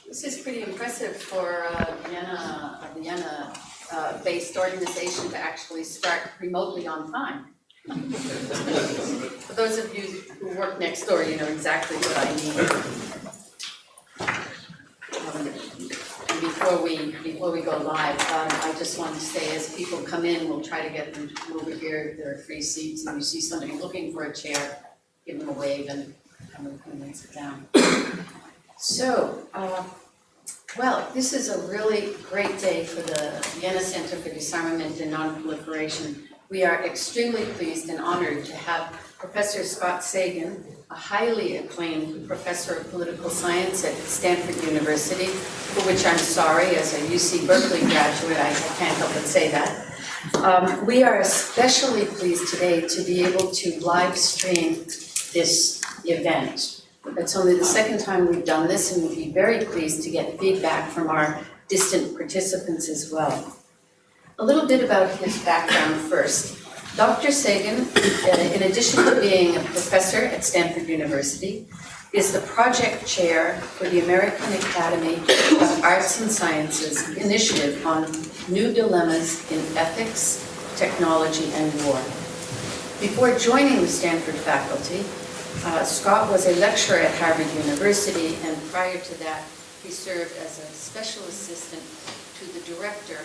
This is pretty impressive for a Vienna-based organization to actually start remotely on time. For those of you who work next door, you know exactly what I mean. Before we go live, I just want to say, as people come in, we'll try to get them to come over here. There are free seats, and if you see somebody looking for a chair, give them a wave and come and sit down. So, well, this is a really great day for the Vienna Center for Disarmament and Non-Proliferation. We are extremely pleased and honored to have Professor Scott Sagan, a highly acclaimed professor of political science at Stanford University, for which I'm sorry, as a UC Berkeley graduate, I can't help but say that. We are especially pleased today to be able to live stream this event. It's only the second time we've done this, and we'd be very pleased to get feedback from our distant participants as well. A little bit about his background first. Dr. Sagan, in addition to being a professor at Stanford University, is the project chair for the American Academy of Arts and Sciences initiative on new dilemmas in ethics, technology, and war. Before joining the Stanford faculty, Scott was a lecturer at Harvard University, and prior to that, he served as a special assistant to the director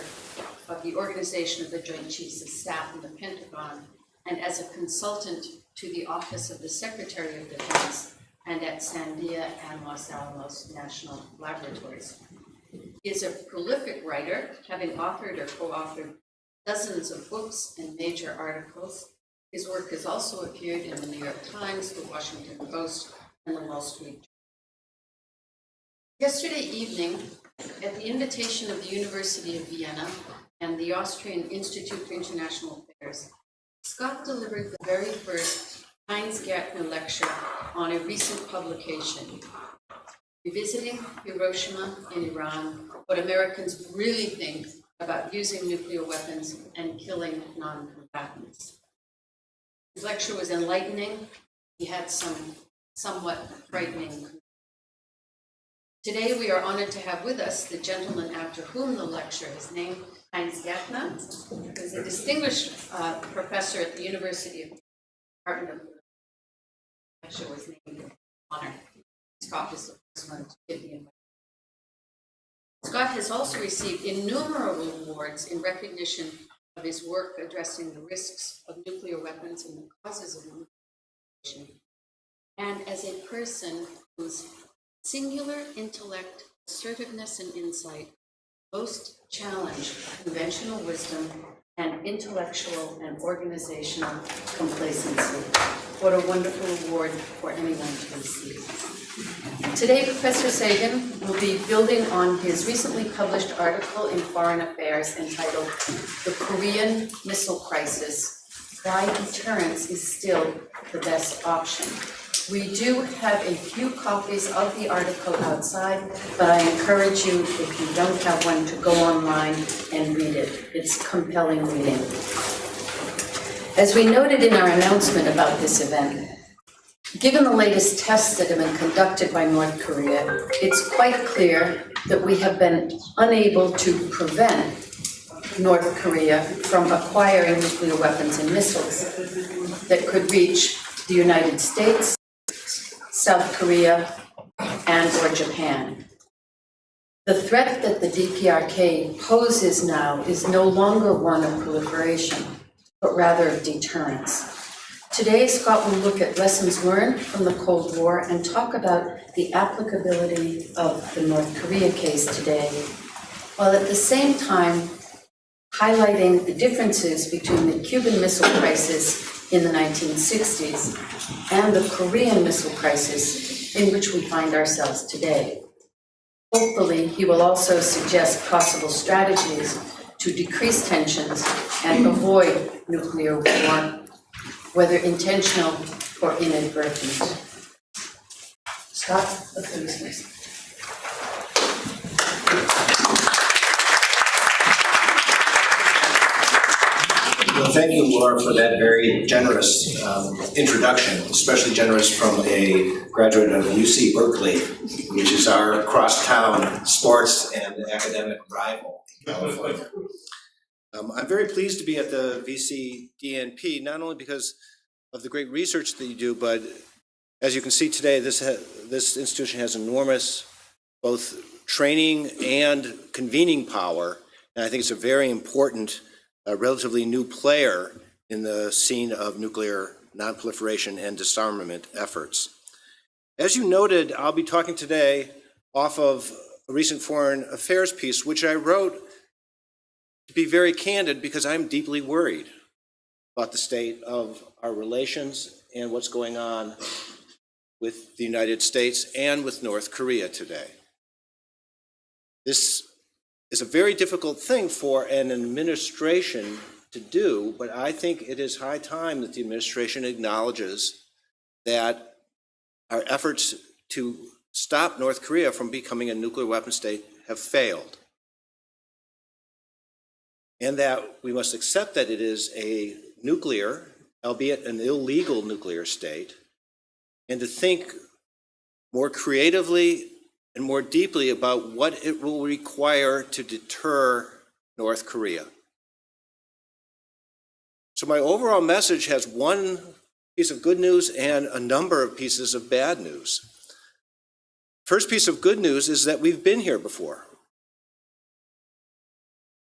of the Organization of the Joint Chiefs of Staff in the Pentagon, and as a consultant to the Office of the Secretary of Defense and at Sandia and Los Alamos National Laboratories. He is a prolific writer, having authored or co-authored dozens of books and major articles. His work has also appeared in the New York Times, the Washington Post, and the Wall Street Journal. Yesterday evening, at the invitation of the University of Vienna and the Austrian Institute for International Affairs, Scott delivered the very first Heinz Gärtner lecture on a recent publication, Revisiting Hiroshima in Iran, What Americans Really Think About Using Nuclear Weapons and Killing Non-Combatants. His lecture was enlightening. He had some somewhat frightening. Today we are honored to have with us the gentleman after whom the lecture is named, Heinz Gärtner, who is a distinguished professor at the University of Department of the lecture was named in honor. Scott is the first one to give the invite. Scott has also received innumerable awards in recognition of his work addressing the risks of nuclear weapons and the causes of non-proliferation, and as a person whose singular intellect, assertiveness, and insight most challenge conventional wisdom and intellectual and organizational complacency. What a wonderful award for anyone to receive. Today, Professor Sagan will be building on his recently published article in Foreign Affairs entitled The Korean Missile Crisis, Why Deterrence is Still the Best Option. We do have a few copies of the article outside, but I encourage you, if you don't have one, to go online and read it. It's compelling reading. As we noted in our announcement about this event, given the latest tests that have been conducted by North Korea, it's quite clear that we have been unable to prevent North Korea from acquiring nuclear weapons and missiles that could reach the United States, South Korea, and or Japan. The threat that the DPRK poses now is no longer one of proliferation, but rather of deterrence. Today, Scott will look at lessons learned from the Cold War and talk about the applicability of the North Korea case today, while at the same time highlighting the differences between the Cuban Missile Crisis in the 1960s and the Korean Missile Crisis in which we find ourselves today. Hopefully, he will also suggest possible strategies to decrease tensions and avoid nuclear war, whether intentional or inadvertent. Scott, the floor is yours. Well, thank you, Laura, for that very generous introduction, especially generous from a graduate of UC Berkeley, which is our crosstown sports and academic rival in California. I'm very pleased to be at the VCDNP, not only because of the great research that you do, but as you can see today, this institution has enormous both training and convening power, and I think it's a very important, relatively new player in the scene of nuclear non-proliferation and disarmament efforts. As you noted, I'll be talking today off of a recent foreign affairs piece, which I wrote to be very candid because I'm deeply worried about the state of our relations and what's going on with the United States and with North Korea today. This is a very difficult thing for an administration to do, but I think it is high time that the administration acknowledges that our efforts to stop North Korea from becoming a nuclear weapon state have failed, and that we must accept that it is a nuclear, albeit an illegal nuclear state, and to think more creatively and more deeply about what it will require to deter North Korea. So my overall message has one piece of good news and a number of pieces of bad news. First piece of good news is that we've been here before.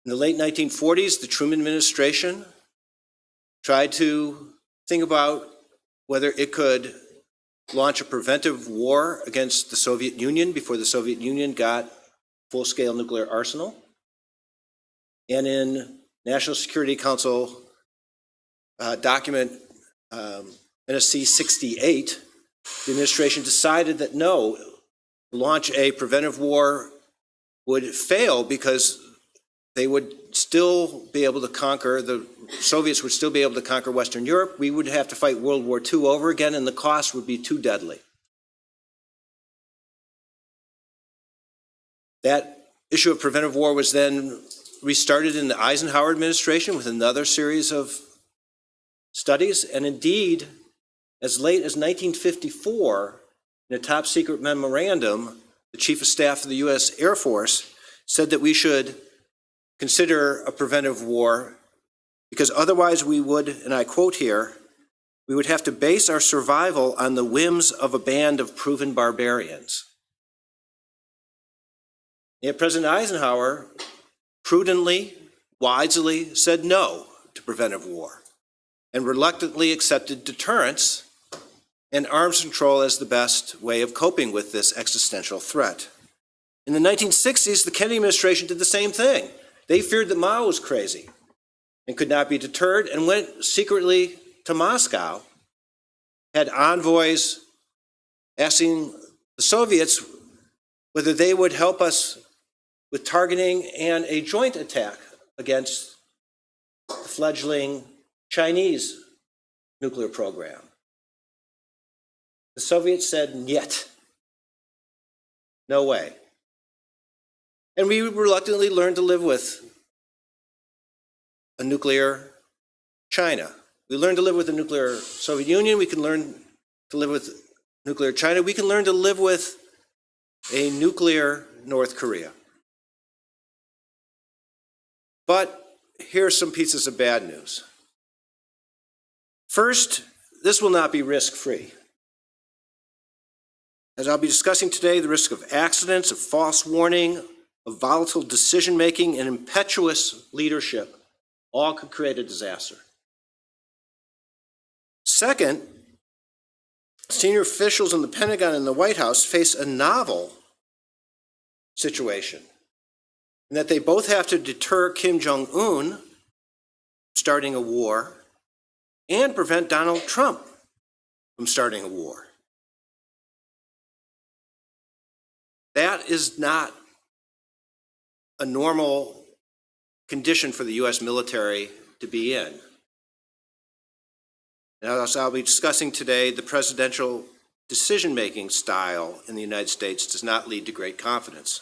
In the late 1940s, the Truman administration tried to think about whether it could launch a preventive war against the Soviet Union before the Soviet Union got full-scale nuclear arsenal. And in National Security Council document NSC 68, the administration decided that no, launch a preventive war would fail because they would still be able to conquer, the Soviets would still be able to conquer Western Europe. We would have to fight World War II over again, and the cost would be too deadly. That issue of preventive war was then restarted in the Eisenhower administration with another series of studies, and indeed, as late as 1954, in a top secret memorandum, the Chief of Staff of the U.S. Air Force said that we should consider a preventive war because otherwise we would, and I quote here, we would have to base our survival on the whims of a band of proven barbarians. Yet President Eisenhower prudently, wisely said no to preventive war and reluctantly accepted deterrence and arms control as the best way of coping with this existential threat. In the 1960s, the Kennedy administration did the same thing. They feared that Mao was crazy and could not be deterred and went secretly to Moscow, had envoys asking the Soviets whether they would help us with targeting and a joint attack against the fledgling Chinese nuclear program. The Soviets said, "Niet, no way." And we reluctantly learned to live with a nuclear China. We learned to live with a nuclear Soviet Union. We can learn to live with nuclear China. We can learn to live with a nuclear North Korea. But here are some pieces of bad news. First, this will not be risk-free. As I'll be discussing today, the risk of accidents, of false warning, of volatile decision-making, and impetuous leadership all could create a disaster. Second, senior officials in the Pentagon and the White House face a novel situation in that they both have to deter Kim Jong-un starting a war and prevent Donald Trump from starting a war. That is not a normal condition for the U.S. military to be in. Now, as I'll be discussing today, the presidential decision-making style in the United States does not lead to great confidence.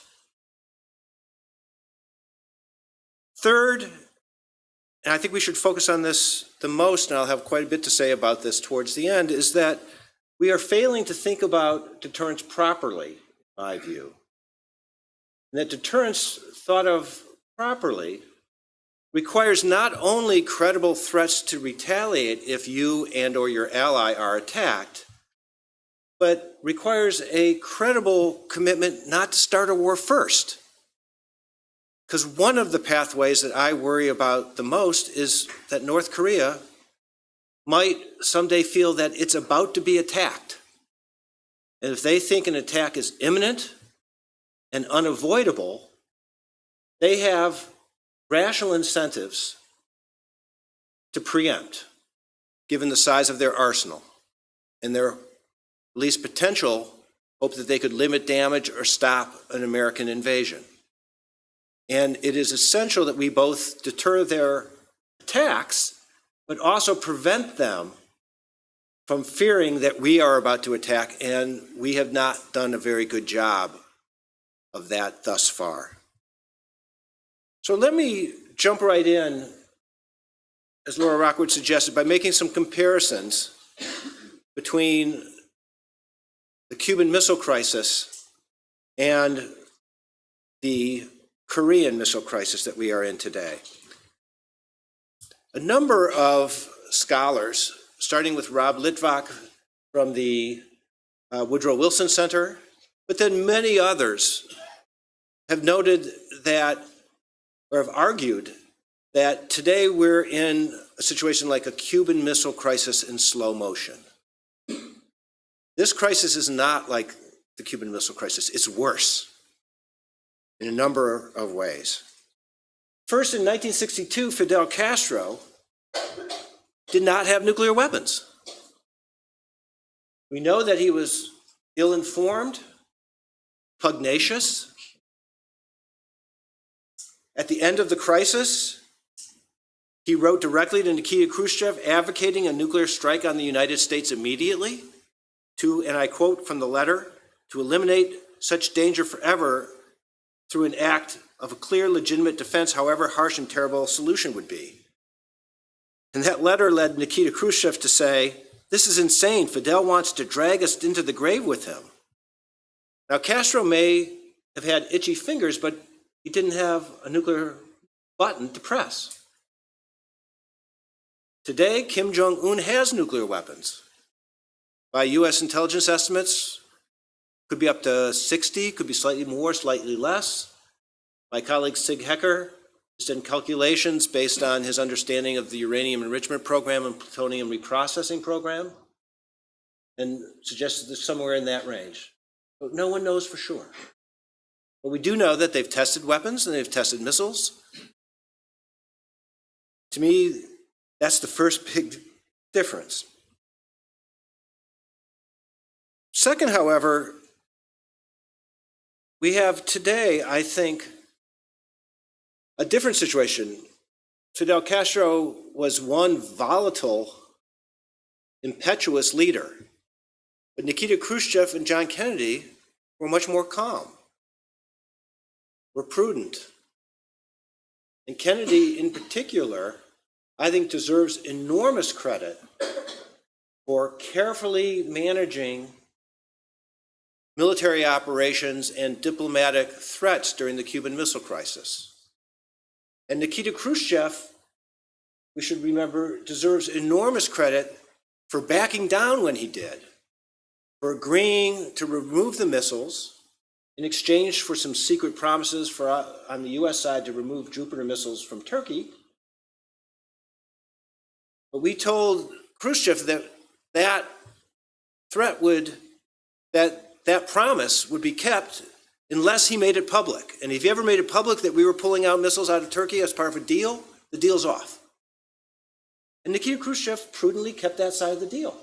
Third, and I think we should focus on this the most, and I'll have quite a bit to say about this towards the end, is that we are failing to think about deterrence properly, in my view. And that deterrence, thought of properly, requires not only credible threats to retaliate if you and or your ally are attacked, but requires a credible commitment not to start a war first. Because one of the pathways that I worry about the most is that North Korea might someday feel that it's about to be attacked. And if they think an attack is imminent and unavoidable, they have rational incentives to preempt, given the size of their arsenal and their at least potential hope that they could limit damage or stop an American invasion. And it is essential that we both deter their attacks, but also prevent them from fearing that we are about to attack, and we have not done a very good job of that thus far. So let me jump right in, as Laura Rockwood suggested, by making some comparisons between the Cuban Missile Crisis and the Korean Missile Crisis that we are in today. A number of scholars, starting with Rob Litvak from the Woodrow Wilson Center, but then many others have noted that, or have argued that today we're in a situation like a Cuban Missile Crisis in slow motion. This crisis is not like the Cuban Missile Crisis, it's worse in a number of ways. First, in 1962, Fidel Castro did not have nuclear weapons. We know that he was ill-informed, pugnacious. At the end of the crisis, he wrote directly to Nikita Khrushchev advocating a nuclear strike on the United States immediately to, and I quote from the letter, to eliminate such danger forever through an act of a clear, legitimate defense, however harsh and terrible a solution would be. And that letter led Nikita Khrushchev to say, "This is insane. Fidel wants to drag us into the grave with him." Now, Castro may have had itchy fingers, but he didn't have a nuclear button to press. Today, Kim Jong-un has nuclear weapons. By US intelligence estimates, could be up to 60, could be slightly more, slightly less. My colleague Sig Hecker has done calculations based on his understanding of the uranium enrichment program and plutonium reprocessing program, and suggested it's somewhere in that range. But no one knows for sure. But we do know that they've tested weapons and they've tested missiles. To me, that's the first big difference. Second, however, we have today, I think, a different situation. Fidel Castro was one volatile, impetuous leader, but Nikita Khrushchev and John Kennedy were much more calm, were prudent. And Kennedy, in particular, I think deserves enormous credit for carefully managing military operations and diplomatic threats during the Cuban Missile Crisis. And Nikita Khrushchev, we should remember, deserves enormous credit for backing down when he did, for agreeing to remove the missiles in exchange for some secret promises on the US side to remove Jupiter missiles from Turkey. But we told Khrushchev that threat that promise would be kept unless he made it public. And if he ever made it public that we were pulling out missiles out of Turkey as part of a deal, the deal's off. And Nikita Khrushchev prudently kept that side of the deal.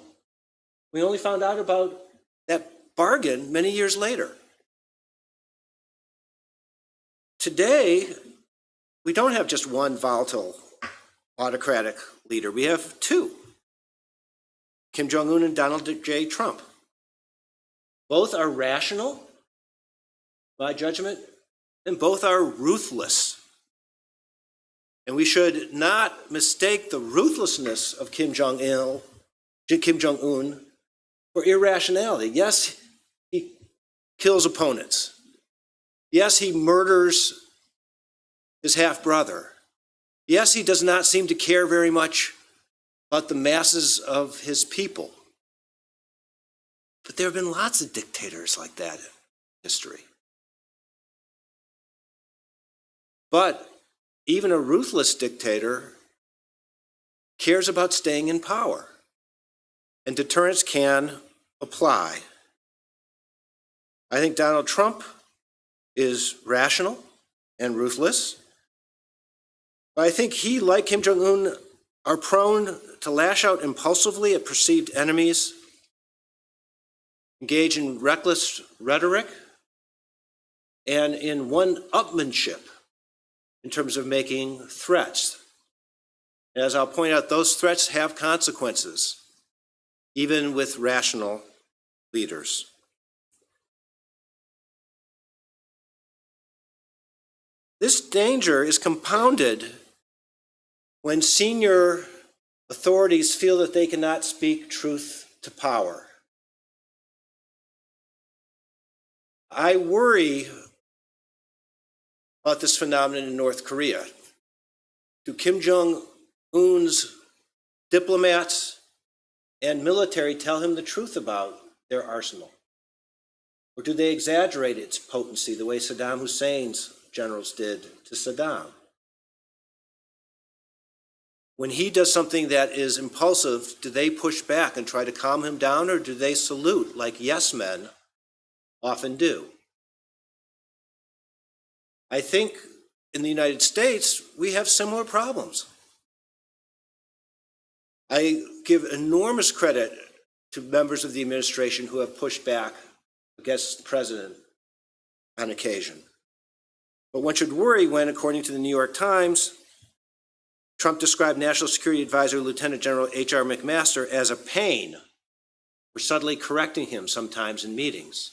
We only found out about that bargain many years later. Today, we don't have just one volatile autocratic leader. We have two, Kim Jong-un and Donald J. Trump. Both are rational, by judgment, and both are ruthless. And we should not mistake the ruthlessness of Kim Jong-un for irrationality. Yes, he kills opponents. Yes, he murders his half-brother. Yes, he does not seem to care very much about the masses of his people. But there have been lots of dictators like that in history. But even a ruthless dictator cares about staying in power, and deterrence can apply. I think Donald Trump is rational and ruthless, but I think he, like Kim Jong-un, are prone to lash out impulsively at perceived enemies, engage in reckless rhetoric, and in one-upmanship in terms of making threats. As I'll point out, those threats have consequences, even with rational leaders. This danger is compounded when senior authorities feel that they cannot speak truth to power. I worry about this phenomenon in North Korea. Do Kim Jong-un's diplomats and military tell him the truth about their arsenal? Or do they exaggerate its potency the way Saddam Hussein's generals did to Saddam? When he does something that is impulsive, do they push back and try to calm him down, or do they salute like yes men often do? I think in the United States, we have similar problems. I give enormous credit to members of the administration who have pushed back against the president on occasion. But one should worry when, according to the New York Times, Trump described National Security Advisor Lieutenant General H.R. McMaster as a pain for subtly correcting him sometimes in meetings.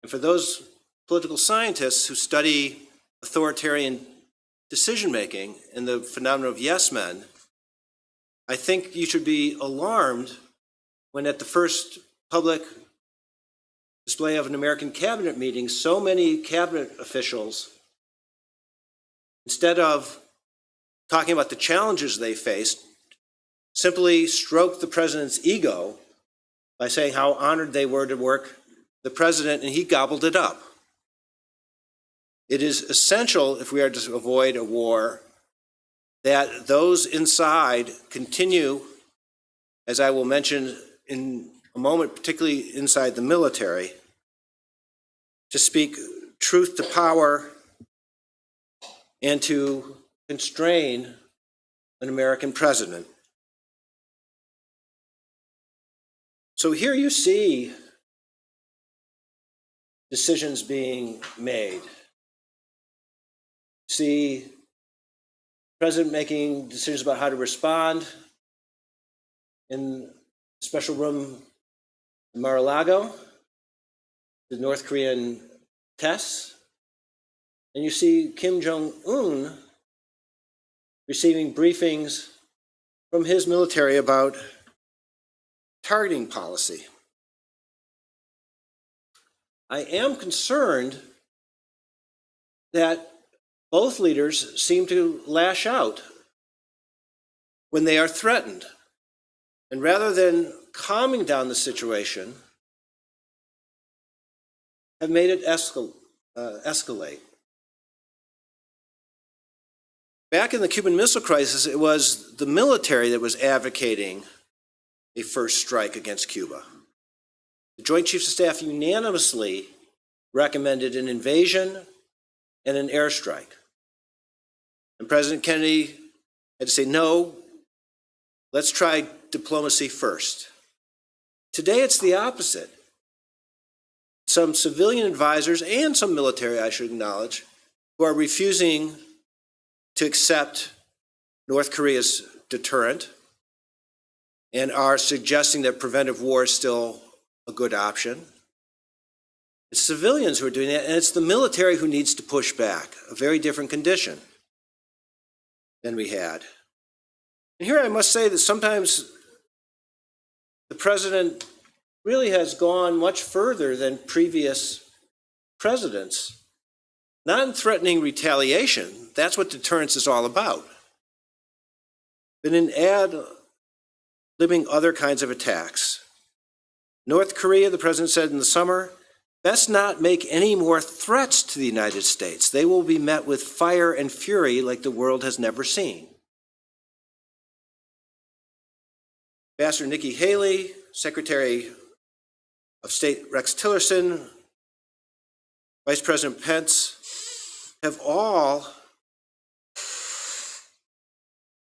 And for those political scientists who study authoritarian decision-making and the phenomenon of yes men, I think you should be alarmed when at the first public display of an American cabinet meeting, so many cabinet officials, instead of talking about the challenges they faced, simply stroked the president's ego by saying how honored they were to work the president, and he gobbled it up. It is essential, if we are to avoid a war, that those inside continue, as I will mention in a moment, particularly inside the military, to speak truth to power and to constrain an American president. So here you see decisions being made. See the president making decisions about how to respond in the special room in Mar-a-Lago, the North Korean tests, and you see Kim Jong-un receiving briefings from his military about targeting policy. I am concerned that both leaders seem to lash out when they are threatened. And rather than calming down the situation, have made it escalate. Back in the Cuban Missile Crisis, it was the military that was advocating a first strike against Cuba. The Joint Chiefs of Staff unanimously recommended an invasion and an airstrike. And President Kennedy had to say, no, let's try diplomacy first. Today, it's the opposite. Some civilian advisors and some military, I should acknowledge, who are refusing to accept North Korea's deterrent and are suggesting that preventive war is still a good option. It's civilians who are doing that, and it's the military who needs to push back, a very different condition. than we had. And here I must say that sometimes the president really has gone much further than previous presidents. Non-threatening retaliation, that's what deterrence is all about. But in ad-libbing other kinds of attacks. North Korea, the president said in the summer, best not make any more threats to the United States. They will be met with fire and fury like the world has never seen. Ambassador Nikki Haley, Secretary of State Rex Tillerson, Vice President Pence have all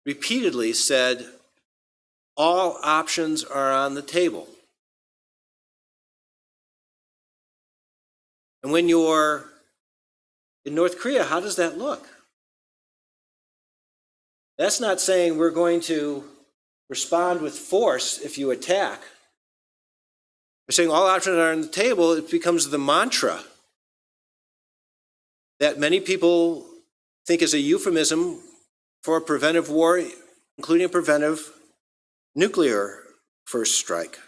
repeatedly said all options are on the table. And when you're in North Korea, how does that look? That's not saying we're going to respond with force if you attack. We're saying all options are on the table. It becomes the mantra that many people think is a euphemism for a preventive war, including a preventive nuclear first strike.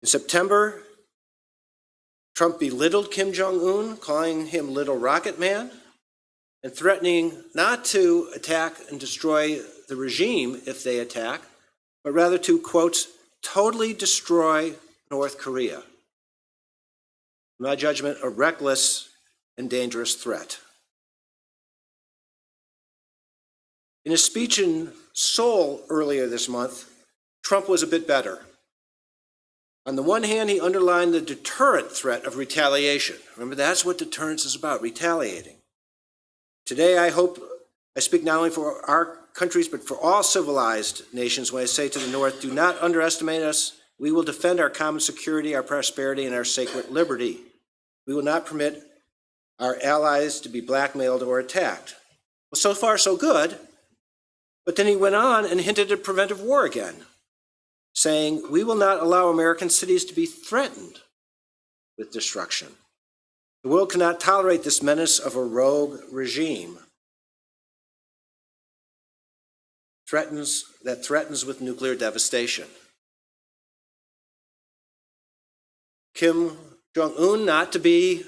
In September, Trump belittled Kim Jong-un, calling him Little Rocket Man, and threatening not to attack and destroy the regime if they attack, but rather to, quote, totally destroy North Korea. In my judgment, a reckless and dangerous threat. In a speech in Seoul earlier this month, Trump was a bit better. On the one hand, he underlined the deterrent threat of retaliation. Remember, that's what deterrence is about, retaliating. Today, I hope I speak not only for our countries, but for all civilized nations when I say to the North, do not underestimate us. We will defend our common security, our prosperity, and our sacred liberty. We will not permit our allies to be blackmailed or attacked. Well, so far, so good. But then he went on and hinted at preventive war again, saying, we will not allow American cities to be threatened with destruction. The world cannot tolerate this menace of a rogue regime that threatens with nuclear devastation. Kim Jong-un not to be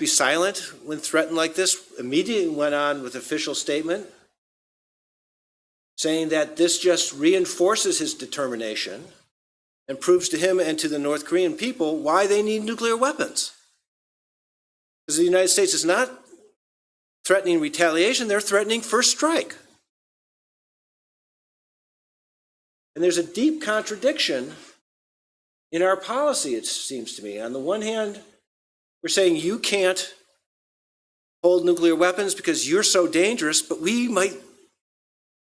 silent when threatened like this, immediately went on with official statement saying that this just reinforces his determination and proves to him and to the North Korean people why they need nuclear weapons. Because the United States is not threatening retaliation, they're threatening first strike. And there's a deep contradiction in our policy, it seems to me. On the one hand, we're saying you can't hold nuclear weapons because you're so dangerous, but we might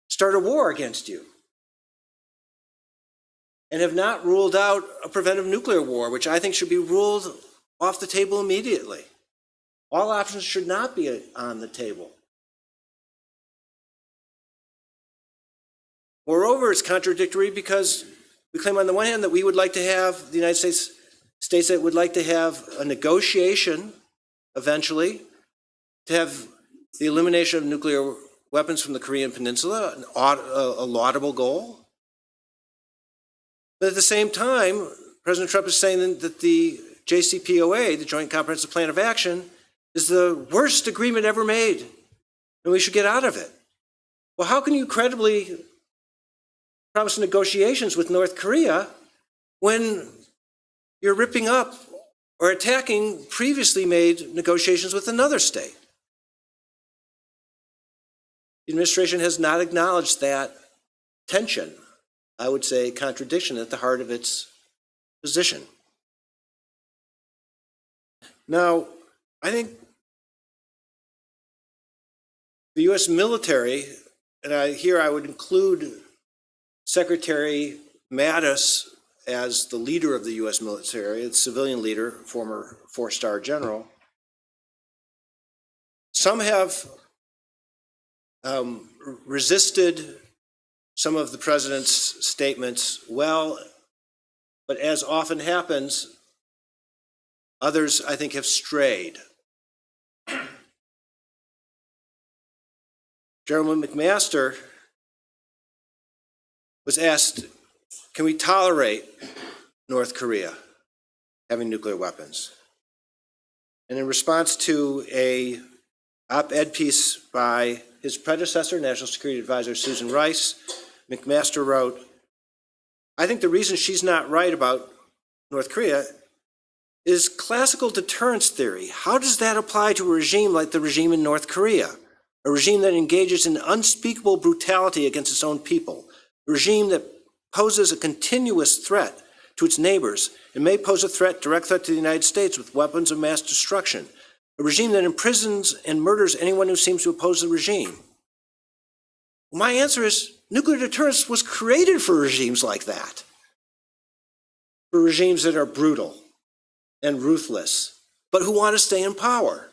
start a war against you. And have not ruled out a preventive nuclear war, which I think should be ruled off the table immediately. All options should not be on the table. Moreover, it's contradictory because we claim on the one hand that we would like to have, the United States states that would like to have a negotiation eventually to have the elimination of nuclear weapons from the Korean Peninsula, a laudable goal. But at the same time, President Trump is saying that the JCPOA, the Joint Comprehensive Plan of Action, is the worst agreement ever made, and we should get out of it. Well, how can you credibly promise negotiations with North Korea when you're ripping up or attacking previously made negotiations with another state? The administration has not acknowledged that tension, I would say contradiction, at the heart of its position. Now, I think the U.S. military, and here I would include Secretary Mattis as the leader of the U.S. military, the civilian leader, former four-star general. Some have resisted some of the president's statements well, but as often happens, Others, I think, have strayed. General McMaster was asked, can we tolerate North Korea having nuclear weapons? And in response to a op-ed piece by his predecessor, National Security Advisor Susan Rice, McMaster wrote, I think the reason she's not right about North Korea is classical deterrence theory. How does that apply to a regime like the regime in North Korea? A regime that engages in unspeakable brutality against its own people, a regime that poses a continuous threat to its neighbors and may pose a direct threat to the United States with weapons of mass destruction, a regime that imprisons and murders anyone who seems to oppose the regime. My answer is nuclear deterrence was created for regimes like that, for regimes that are brutal and ruthless, but who want to stay in power.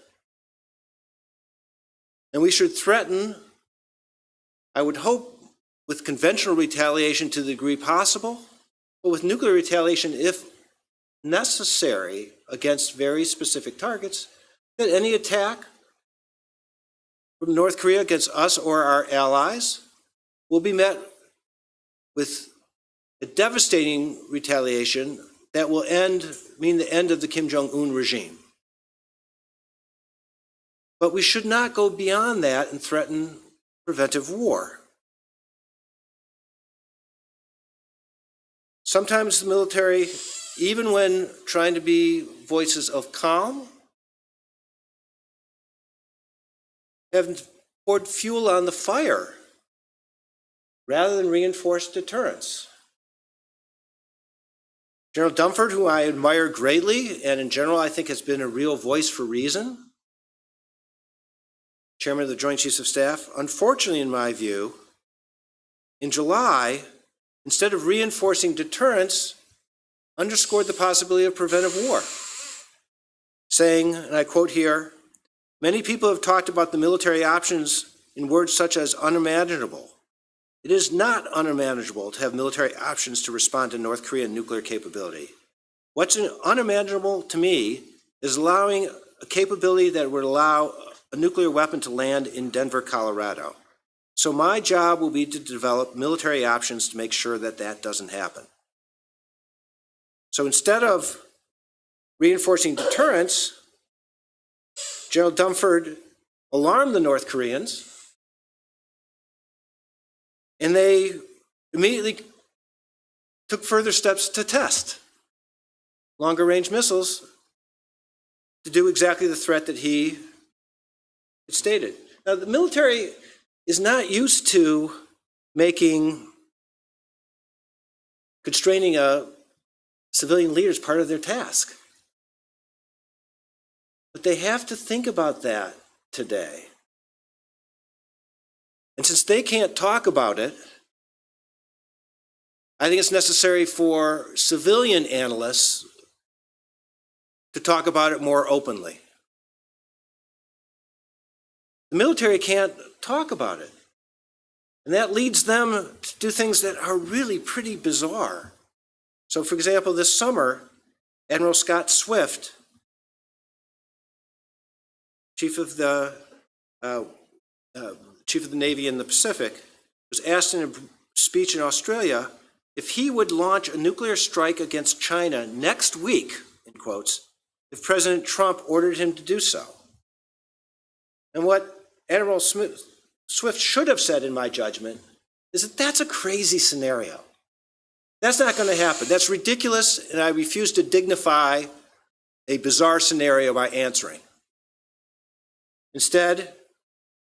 And we should threaten, I would hope, with conventional retaliation to the degree possible, but with nuclear retaliation, if necessary, against very specific targets, that any attack from North Korea against us or our allies will be met with a devastating retaliation that will mean the end of the Kim Jong-un regime. But we should not go beyond that and threaten preventive war. Sometimes the military, even when trying to be voices of calm, have poured fuel on the fire rather than reinforce deterrence. General Dunford, who I admire greatly, and in general I think has been a real voice for reason, Chairman of the Joint Chiefs of Staff, unfortunately in my view, in July, instead of reinforcing deterrence, underscored the possibility of preventive war, saying, and I quote here, many people have talked about the military options in words such as unimaginable. It is not unimaginable to have military options to respond to North Korean nuclear capability. What's unimaginable to me is allowing a capability that would allow a nuclear weapon to land in Denver, Colorado. So my job will be to develop military options to make sure that that doesn't happen. So instead of reinforcing deterrence, General Dunford alarmed the North Koreans, and they immediately took further steps to test longer range missiles to do exactly the threat that he had stated. Now, the military is not used to constraining a civilian leader as part of their task. But they have to think about that today. And since they can't talk about it, I think it's necessary for civilian analysts to talk about it more openly. The military can't talk about it. And that leads them to do things that are really pretty bizarre. So, for example, this summer, Admiral Scott Swift, Chief of the Navy in the Pacific, was asked in a speech in Australia if he would launch a nuclear strike against China next week, in quotes, if President Trump ordered him to do so. And what Admiral Swift should have said, in my judgment, is that that's a crazy scenario. That's not going to happen. That's ridiculous, and I refuse to dignify a bizarre scenario by answering. Instead,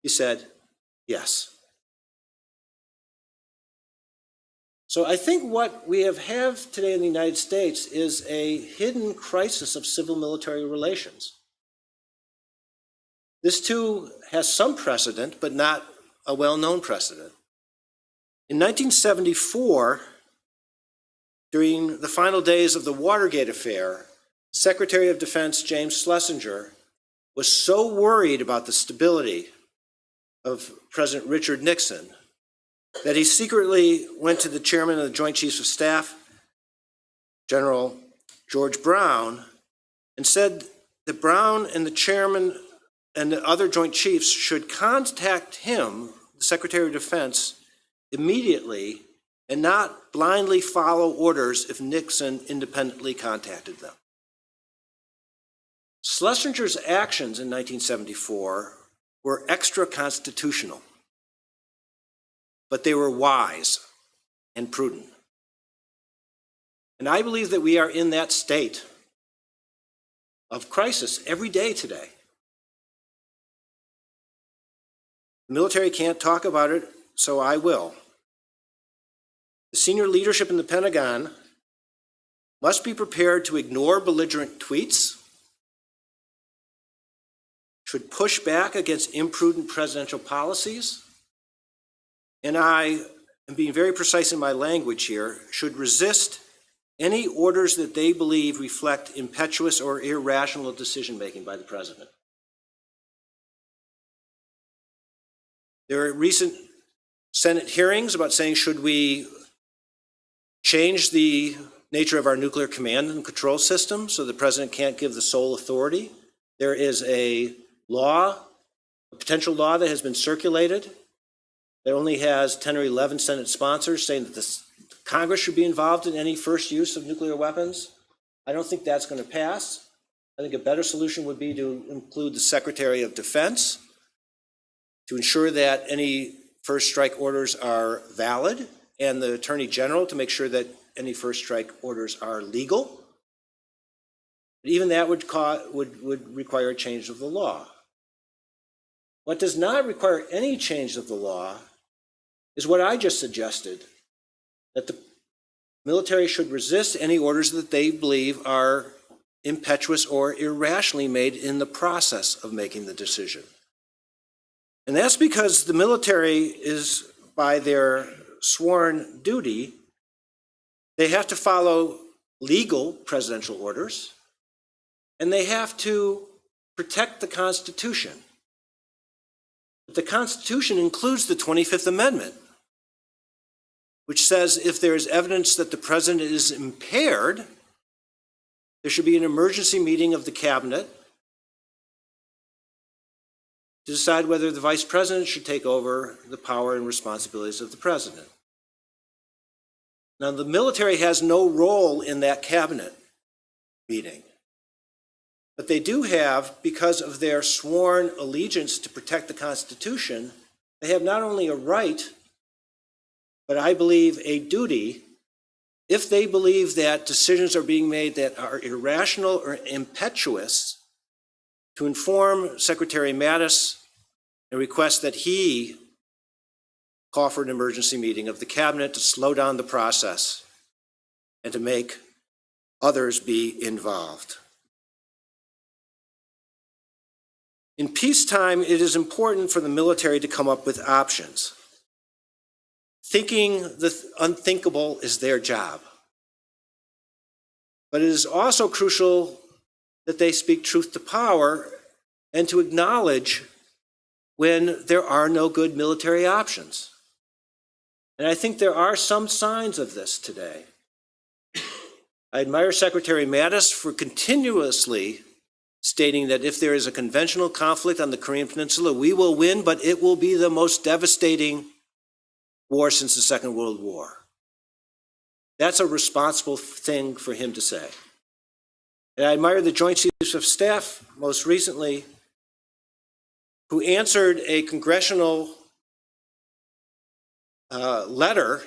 he said, yes. So I think what we have today in the United States is a hidden crisis of civil-military relations. This too has some precedent, but not a well-known precedent. In 1974, during the final days of the Watergate affair, Secretary of Defense James Schlesinger was so worried about the stability of President Richard Nixon that he secretly went to the chairman of the Joint Chiefs of Staff, General George Brown, and said that Brown and the chairman and the other Joint Chiefs should contact him, the Secretary of Defense, immediately and not blindly follow orders if Nixon independently contacted them. Schlesinger's actions in 1974 were extra-constitutional, but they were wise and prudent. And I believe that we are in that state of crisis every day today. The military can't talk about it, so I will. The senior leadership in the Pentagon must be prepared to ignore belligerent tweets, should push back against imprudent presidential policies, and I am being very precise in my language here, should resist any orders that they believe reflect impetuous or irrational decision-making by the president. There are recent Senate hearings about saying, should we change the nature of our nuclear command and control system so the president can't give the sole authority? There is a law, a potential law that has been circulated that only has 10 or 11 Senate sponsors saying that the Congress should be involved in any first use of nuclear weapons. I don't think that's going to pass. I think a better solution would be to include the Secretary of Defense to ensure that any first strike orders are valid, and the Attorney General to make sure that any first strike orders are legal. But even that would require a change of the law. What does not require any change of the law is what I just suggested, that the military should resist any orders that they believe are impetuous or irrationally made in the process of making the decision. And that's because the military is, by their sworn duty, they have to follow legal presidential orders, and they have to protect the Constitution. The Constitution includes the 25th Amendment, which says if there is evidence that the president is impaired, there should be an emergency meeting of the cabinet to decide whether the vice president should take over the power and responsibilities of the president. Now, the military has no role in that cabinet meeting, but they do have, because of their sworn allegiance to protect the Constitution, they have not only a right, but I believe a duty, if they believe that decisions are being made that are irrational or impetuous, to inform Secretary Mattis and request that he call for an emergency meeting of the cabinet to slow down the process and to make others be involved. In peacetime, it is important for the military to come up with options. Thinking the unthinkable is their job. But it is also crucial that they speak truth to power and to acknowledge when there are no good military options. And I think there are some signs of this today. I admire Secretary Mattis for continuously stating that if there is a conventional conflict on the Korean Peninsula, we will win, but it will be the most devastating war since the Second World War. That's a responsible thing for him to say. And I admire the Joint Chiefs of Staff, most recently, who answered a congressional letter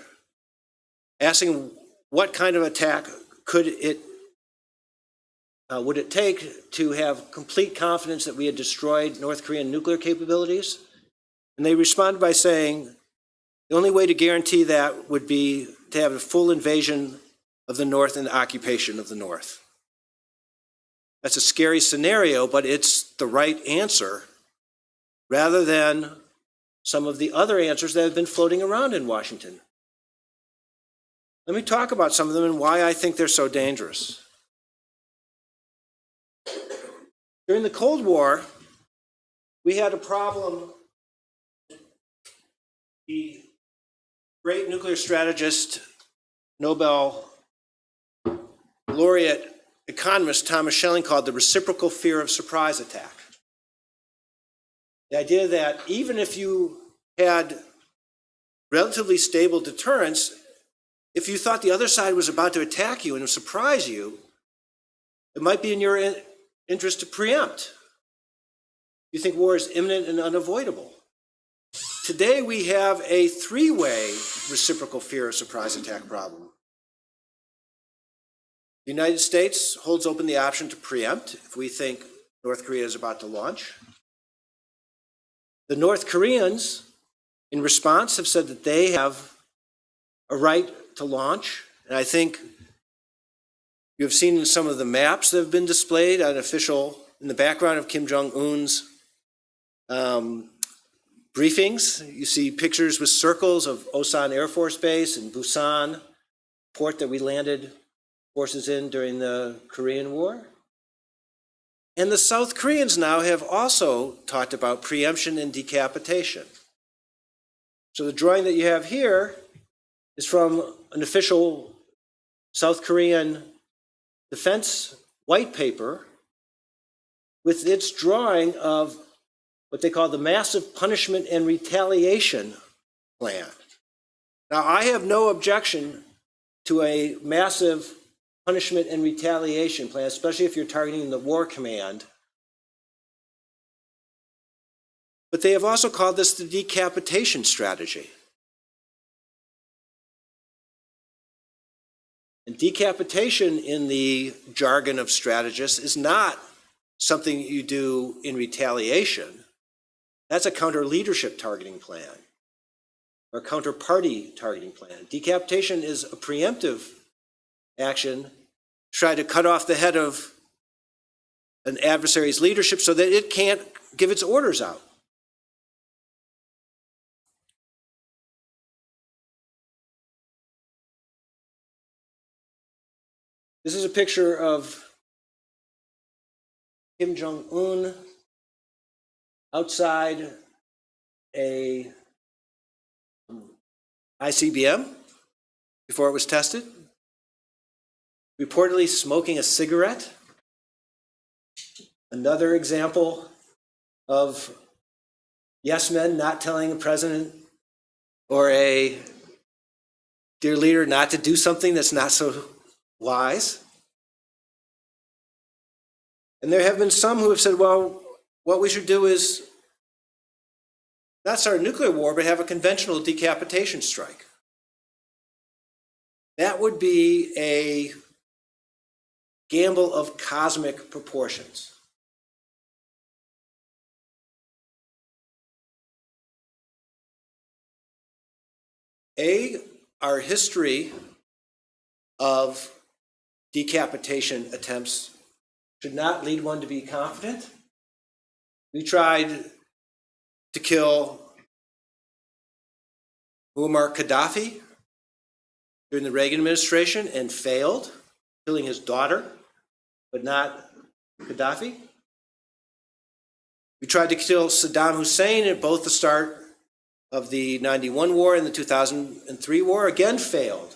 asking what kind of attack would it take to have complete confidence that we had destroyed North Korean nuclear capabilities? And they responded by saying, the only way to guarantee that would be to have a full invasion of the North and the occupation of the North. That's a scary scenario, but it's the right answer, rather than some of the other answers that have been floating around in Washington. Let me talk about some of them and why I think they're so dangerous. During the Cold War, we had a problem. The great nuclear strategist, Nobel laureate economist Thomas Schelling called the reciprocal fear of surprise attack. The idea that even if you had relatively stable deterrence, if you thought the other side was about to attack you and surprise you, it might be in your interest to preempt. You think war is imminent and unavoidable. Today we have a three-way reciprocal fear of surprise attack problem. The United States holds open the option to preempt if we think North Korea is about to launch. The North Koreans, in response, have said that they have a right to launch. And I think you have seen in some of the maps that have been displayed on in the background of Kim Jong-un's briefings. You see pictures with circles of Osan Air Force Base and Busan, port that we landed forces in during the Korean War. And the South Koreans now have also talked about preemption and decapitation. So the drawing that you have here is from an official South Korean defense white paper with its drawing of what they call the massive punishment and retaliation plan. Now, I have no objection to a massive punishment and retaliation plan, especially if you're targeting the war command. But they have also called this the decapitation strategy. And decapitation in the jargon of strategists is not something you do in retaliation. That's a counter-leadership targeting plan or counter-party targeting plan. Decapitation is a preemptive action to try to cut off the head of an adversary's leadership so that it can't give its orders out. This is a picture of Kim Jong-un outside a ICBM before it was tested, reportedly smoking a cigarette. Another example of yes men not telling a president or a dear leader not to do something that's not so wise. And there have been some who have said, well, what we should do is not start a nuclear war, but have a conventional decapitation strike. That would be a gamble of cosmic proportions. Our history of decapitation attempts should not lead one to be confident. We tried to kill Muammar Gaddafi during the Reagan administration and failed, killing his daughter, but not Gaddafi. We tried to kill Saddam Hussein at both the start of the 91 war and the 2003 war, again failed.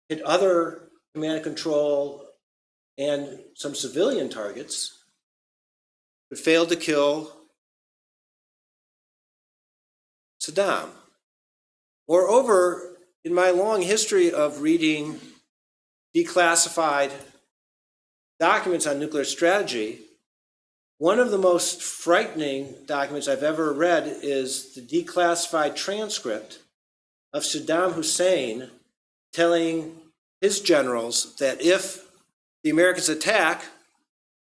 Hit other command and control and some civilian targets, but failed to kill Saddam. Moreover, in my long history of reading declassified documents on nuclear strategy, one of the most frightening documents I've ever read is the declassified transcript of Saddam Hussein telling his generals that if the Americans attack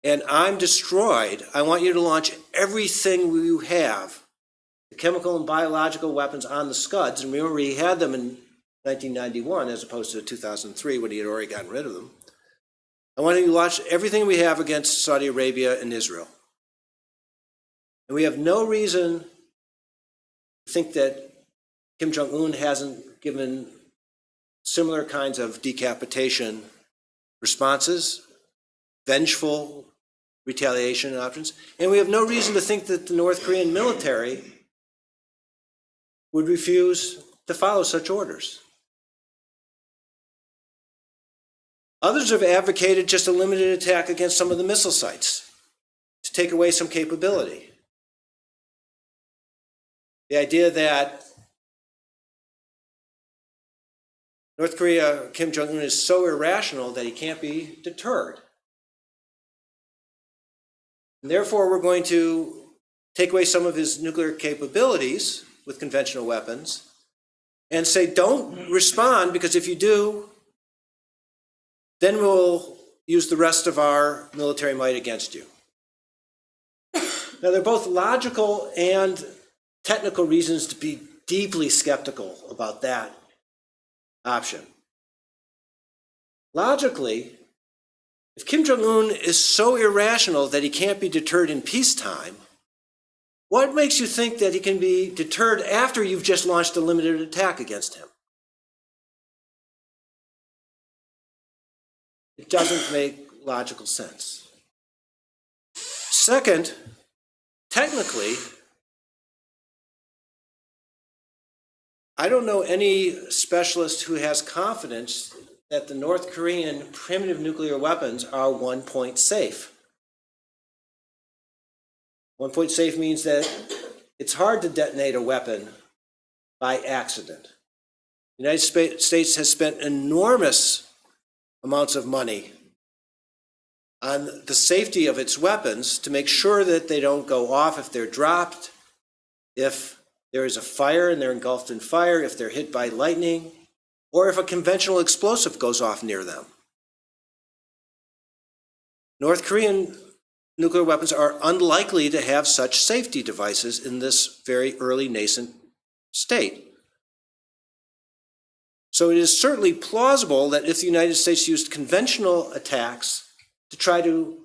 and I'm destroyed, I want you to launch everything you have, the chemical and biological weapons on the Scuds. And remember, he had them in 1991 as opposed to 2003 when he had already gotten rid of them. I want you to launch everything we have against Saudi Arabia and Israel. And we have no reason to think that Kim Jong-un hasn't given similar kinds of decapitation responses, vengeful retaliation options. And we have no reason to think that the North Korean military would refuse to follow such orders. Others have advocated just a limited attack against some of the missile sites to take away some capability. The idea that North Korea, Kim Jong-un, is so irrational that he can't be deterred. And therefore, we're going to take away some of his nuclear capabilities with conventional weapons and say, don't respond, because if you do, then we'll use the rest of our military might against you. Now, they're both logical and technical reasons to be deeply skeptical about that option. Logically, if Kim Jong-un is so irrational that he can't be deterred in peacetime, what makes you think that he can be deterred after you've just launched a limited attack against him? It doesn't make logical sense. Second, technically, I don't know any specialist who has confidence that the North Korean primitive nuclear weapons are 1 point safe. 1 point safe means that it's hard to detonate a weapon by accident. The United States has spent enormous amounts of money on the safety of its weapons to make sure that they don't go off if they're dropped, if there is a fire and they're engulfed in fire, if they're hit by lightning, or if a conventional explosive goes off near them. North Korean nuclear weapons are unlikely to have such safety devices in this very early nascent state. So it is certainly plausible that if the United States used conventional attacks to try to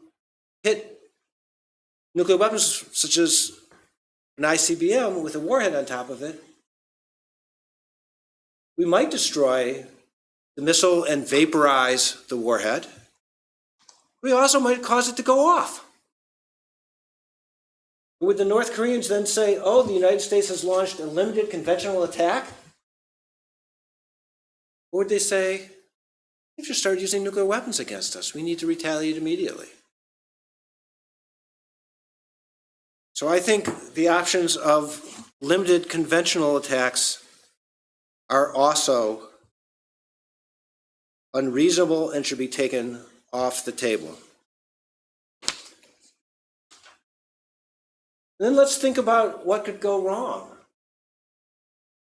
hit nuclear weapons such as an ICBM with a warhead on top of it, we might destroy the missile and vaporize the warhead. We also might cause it to go off. Would the North Koreans then say, oh, the United States has launched a limited conventional attack? Or would they say, they've just started using nuclear weapons against us. We need to retaliate immediately. So I think the options of limited conventional attacks are also unreasonable and should be taken off the table. Then let's think about what could go wrong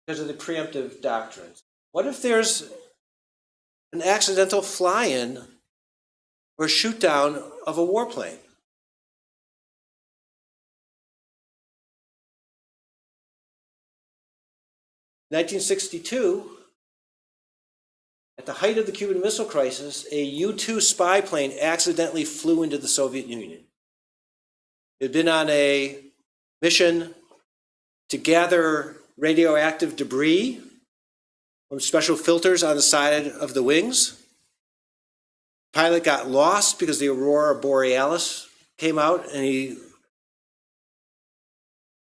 because of the preemptive doctrines. What if there's an accidental fly-in or shoot-down of a warplane? In 1962, at the height of the Cuban Missile Crisis, a U-2 spy plane accidentally flew into the Soviet Union. It had been on a mission to gather radioactive debris from special filters on the side of the wings. The pilot got lost because the aurora borealis came out and he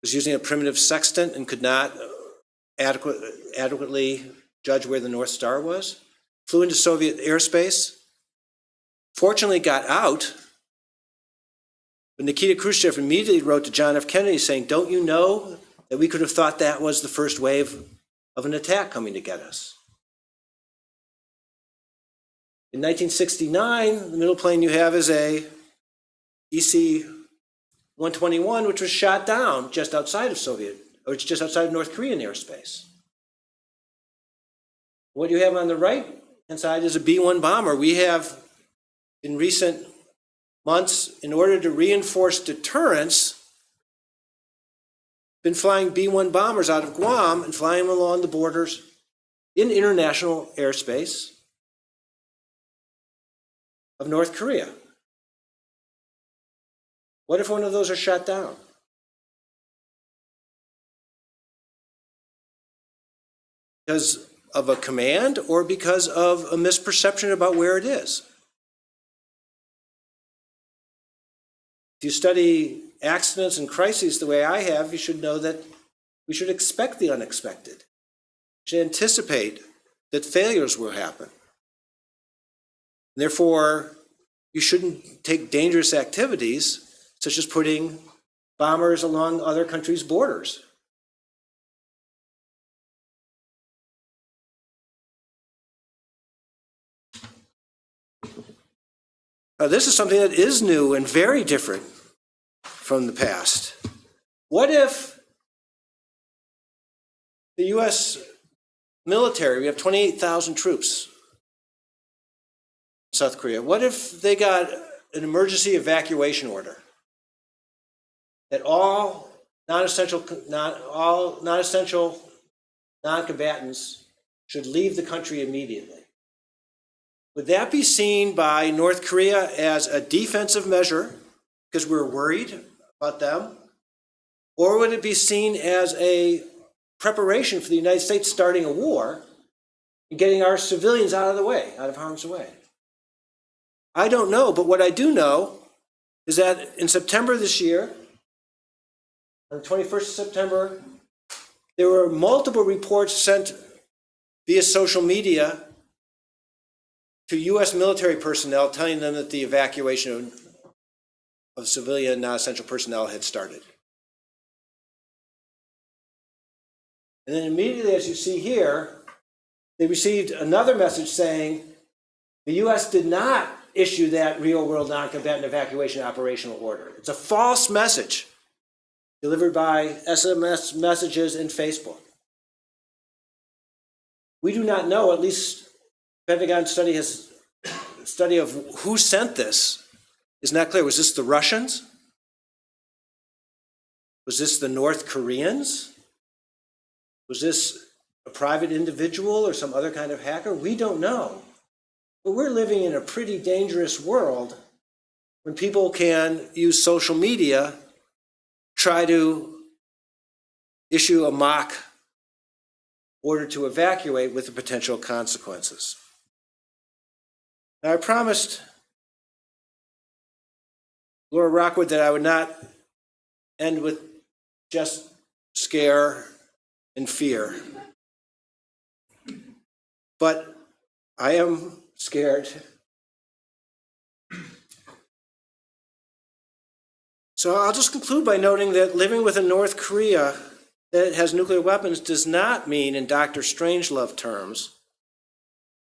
was using a primitive sextant and could not adequately judge where the North Star was. Flew into Soviet airspace. Fortunately got out. But Nikita Khrushchev immediately wrote to John F. Kennedy saying, don't you know that we could have thought that was the first wave of an attack coming to get us? In 1969, the middle plane you have is a EC-121, which was shot down just outside of just outside of North Korean airspace. What you have on the right-hand side is a B-1 bomber. We have, in recent months, in order to reinforce deterrence, been flying B-1 bombers out of Guam and flying them along the borders in international airspace of North Korea. What if one of those are shot down? Because of a command or because of a misperception about where it is? If you study accidents and crises the way I have, you should know that we should expect the unexpected. We should anticipate that failures will happen. Therefore, you shouldn't take dangerous activities, such as putting bombers along other countries' borders. Now, this is something that is new and very different from the past. What if the U.S. military, we have 28,000 troops in South Korea, what if they got an emergency evacuation order that all non-essential non-combatants should leave the country immediately? Would that be seen by North Korea as a defensive measure because we're worried about them? Or would it be seen as a preparation for the United States starting a war and getting our civilians out of the way, out of harm's way? I don't know, but what I do know is that in September this year, on the 21st of September, there were multiple reports sent via social media to U.S. military personnel telling them that the evacuation of civilian non-essential personnel had started. And then immediately, as you see here, they received another message saying the U.S. did not issue that real-world non-combatant evacuation operational order. It's a false message delivered by SMS messages and Facebook. We do not know, at least Pentagon study of who sent this is not clear. Was this the Russians? Was this the North Koreans? Was this a private individual or some other kind of hacker? We don't know. But we're living in a pretty dangerous world when people can use social media, try to issue a mock order to evacuate with the potential consequences. Now, I promised Laura Rockwood that I would not end with just scare and fear. But I am scared. So I'll just conclude by noting that living with a North Korea that has nuclear weapons does not mean, in Dr. Strangelove terms,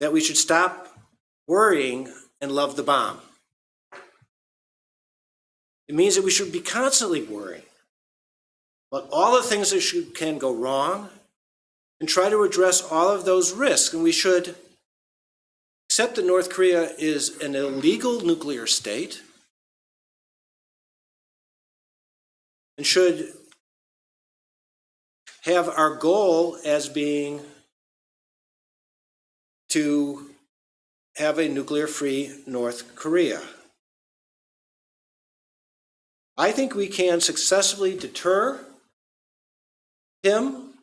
that we should stop worrying and love the bomb. It means that we should be constantly worrying about all the things that can go wrong and try to address all of those risks. And we should accept that North Korea is an illegal nuclear state and should have our goal as being to have a nuclear-free North Korea. I think we can successfully deter him,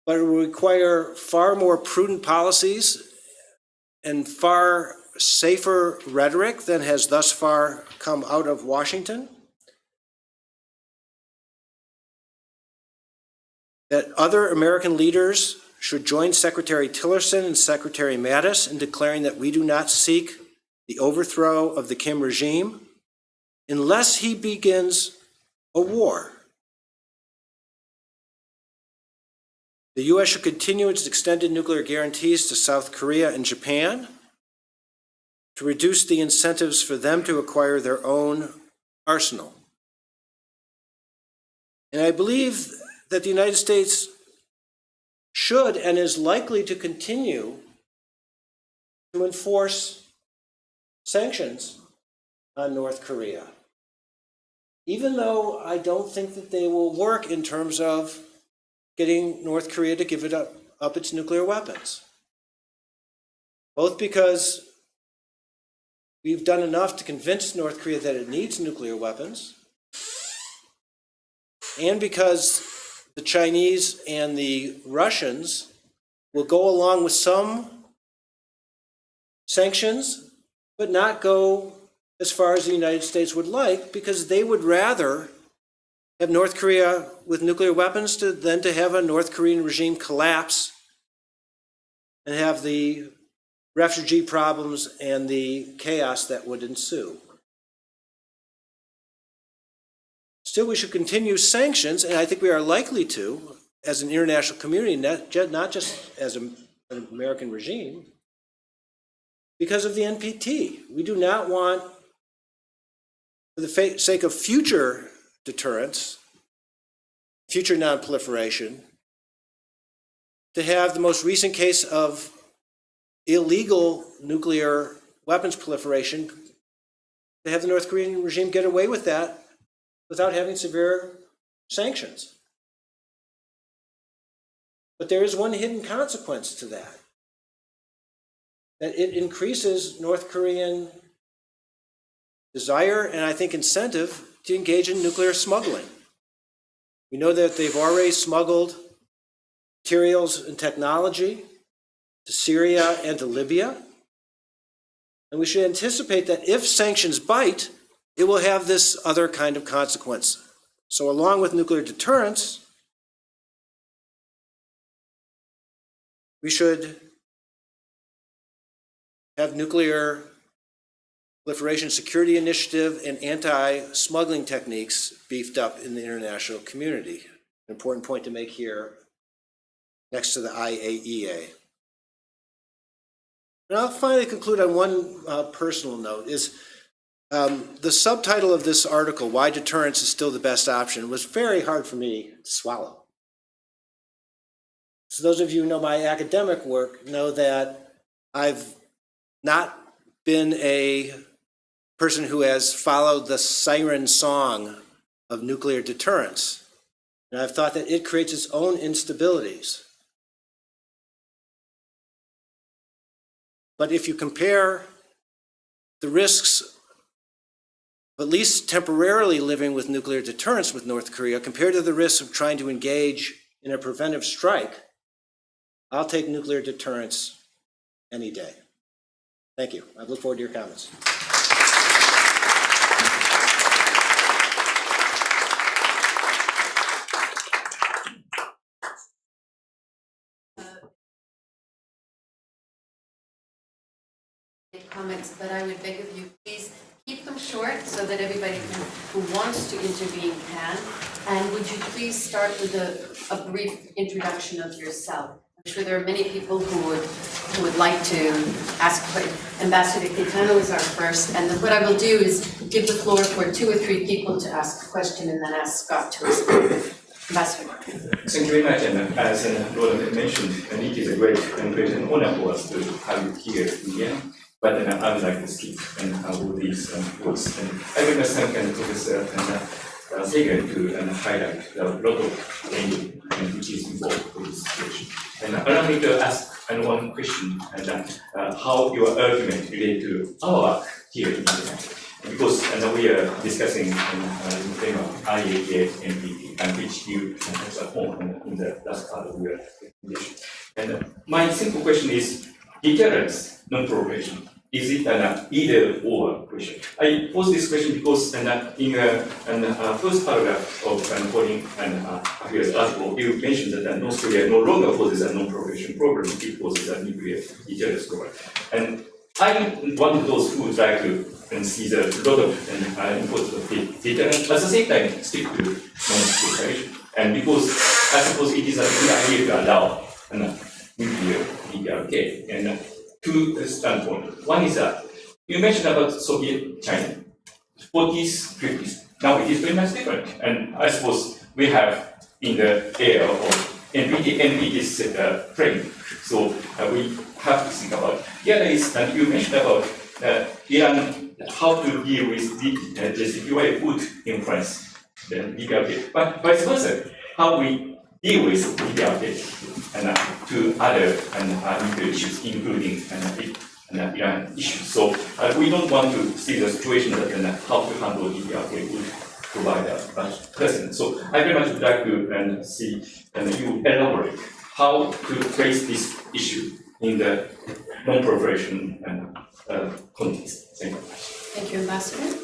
but it will require far more prudent policies and far safer rhetoric than has thus far come out of Washington. That other American leaders should join Secretary Tillerson and Secretary Mattis in declaring that we do not seek the overthrow of the Kim regime unless he begins a war. The U.S. should continue its extended nuclear guarantees to South Korea and Japan to reduce the incentives for them to acquire their own arsenal. And I believe that the United States should and is likely to continue to enforce sanctions on North Korea, even though I don't think that they will work in terms of getting North Korea to give up its nuclear weapons. Both because we've done enough to convince North Korea that it needs nuclear weapons, and because the Chinese and the Russians will go along with some sanctions, but not go as far as the United States would like, because they would rather have North Korea with nuclear weapons than to have a North Korean regime collapse and have the refugee problems and the chaos that would ensue. Still, we should continue sanctions, and I think we are likely to, as an international community, not just as an American regime, because of the NPT. We do not want, for the sake of future deterrence, future non-proliferation, to have the most recent case of illegal nuclear weapons proliferation, to have the North Korean regime get away with that without having severe sanctions. But there is one hidden consequence to that it increases North Korean desire and I think incentive to engage in nuclear smuggling. We know that they've already smuggled materials and technology to Syria and to Libya. And we should anticipate that if sanctions bite, it will have this other kind of consequence. So along with nuclear deterrence, we should have nuclear proliferation security initiative and anti-smuggling techniques beefed up in the international community. An important point to make here next to the IAEA. And I'll finally conclude on one personal note is the subtitle of this article, Why Deterrence is Still the Best Option, was very hard for me to swallow. So those of you who know my academic work know that I've not been a person who has followed the siren song of nuclear deterrence. And I've thought that it creates its own instabilities. But if you compare the risks of at least temporarily living with nuclear deterrence with North Korea compared to the risks of trying to engage in a preventive strike, I'll take nuclear deterrence any day. Thank you. I look forward to your comments. Comments, but I would beg of you, please keep them short so that everybody who wants to intervene can. And would you please start with a brief introduction of yourself? I'm sure there are many people who would like to ask. Ambassador Kitano is our first, and then what I will do is give the floor for 2 or 3 people to ask a question and then ask Scott to respond. Ambassador. Thank you very much, and as Roland mentioned, and it is a great honor for us to have you here again. But I would like to skip all these words. And I very much thank Professor Sagan to highlight a lot of things which is involved in this situation. And allow me to ask one question, and how your argument related to our work here in Japan. Because we are discussing in the IAEA NPT, and which you touched upon in the last part of your presentation. And my simple question is, deterrence, non-proliferation, is it an either-or question? I pose this question because in the first paragraph of Foreign Affairs article, you mentioned that North Korea no longer poses a non-proliferation problem, it poses a nuclear deterrence problem. And I'm one of those who would like to see the lot of importance of deterrence, at the same time stick to non-proliferation. And because I suppose it is a good idea to allow nuclear DPRK. And 2 standpoints. One is that you mentioned about Soviet China, 40s, 50s. Now it is very much different. And I suppose we have in the era of NPT frame. So we have to think about. The other is that you mentioned about Iran, how to deal with the JCPOA would influence the DPRK. But vice versa, how we deal with DPRK and to other nuclear issues, including Iran issues. So we don't want to see the situation that how to handle DPRK would provide a precedent. So I very much would like to see you elaborate how to face this issue in the non-proliferation context. Thank you. Thank you, Ambassador.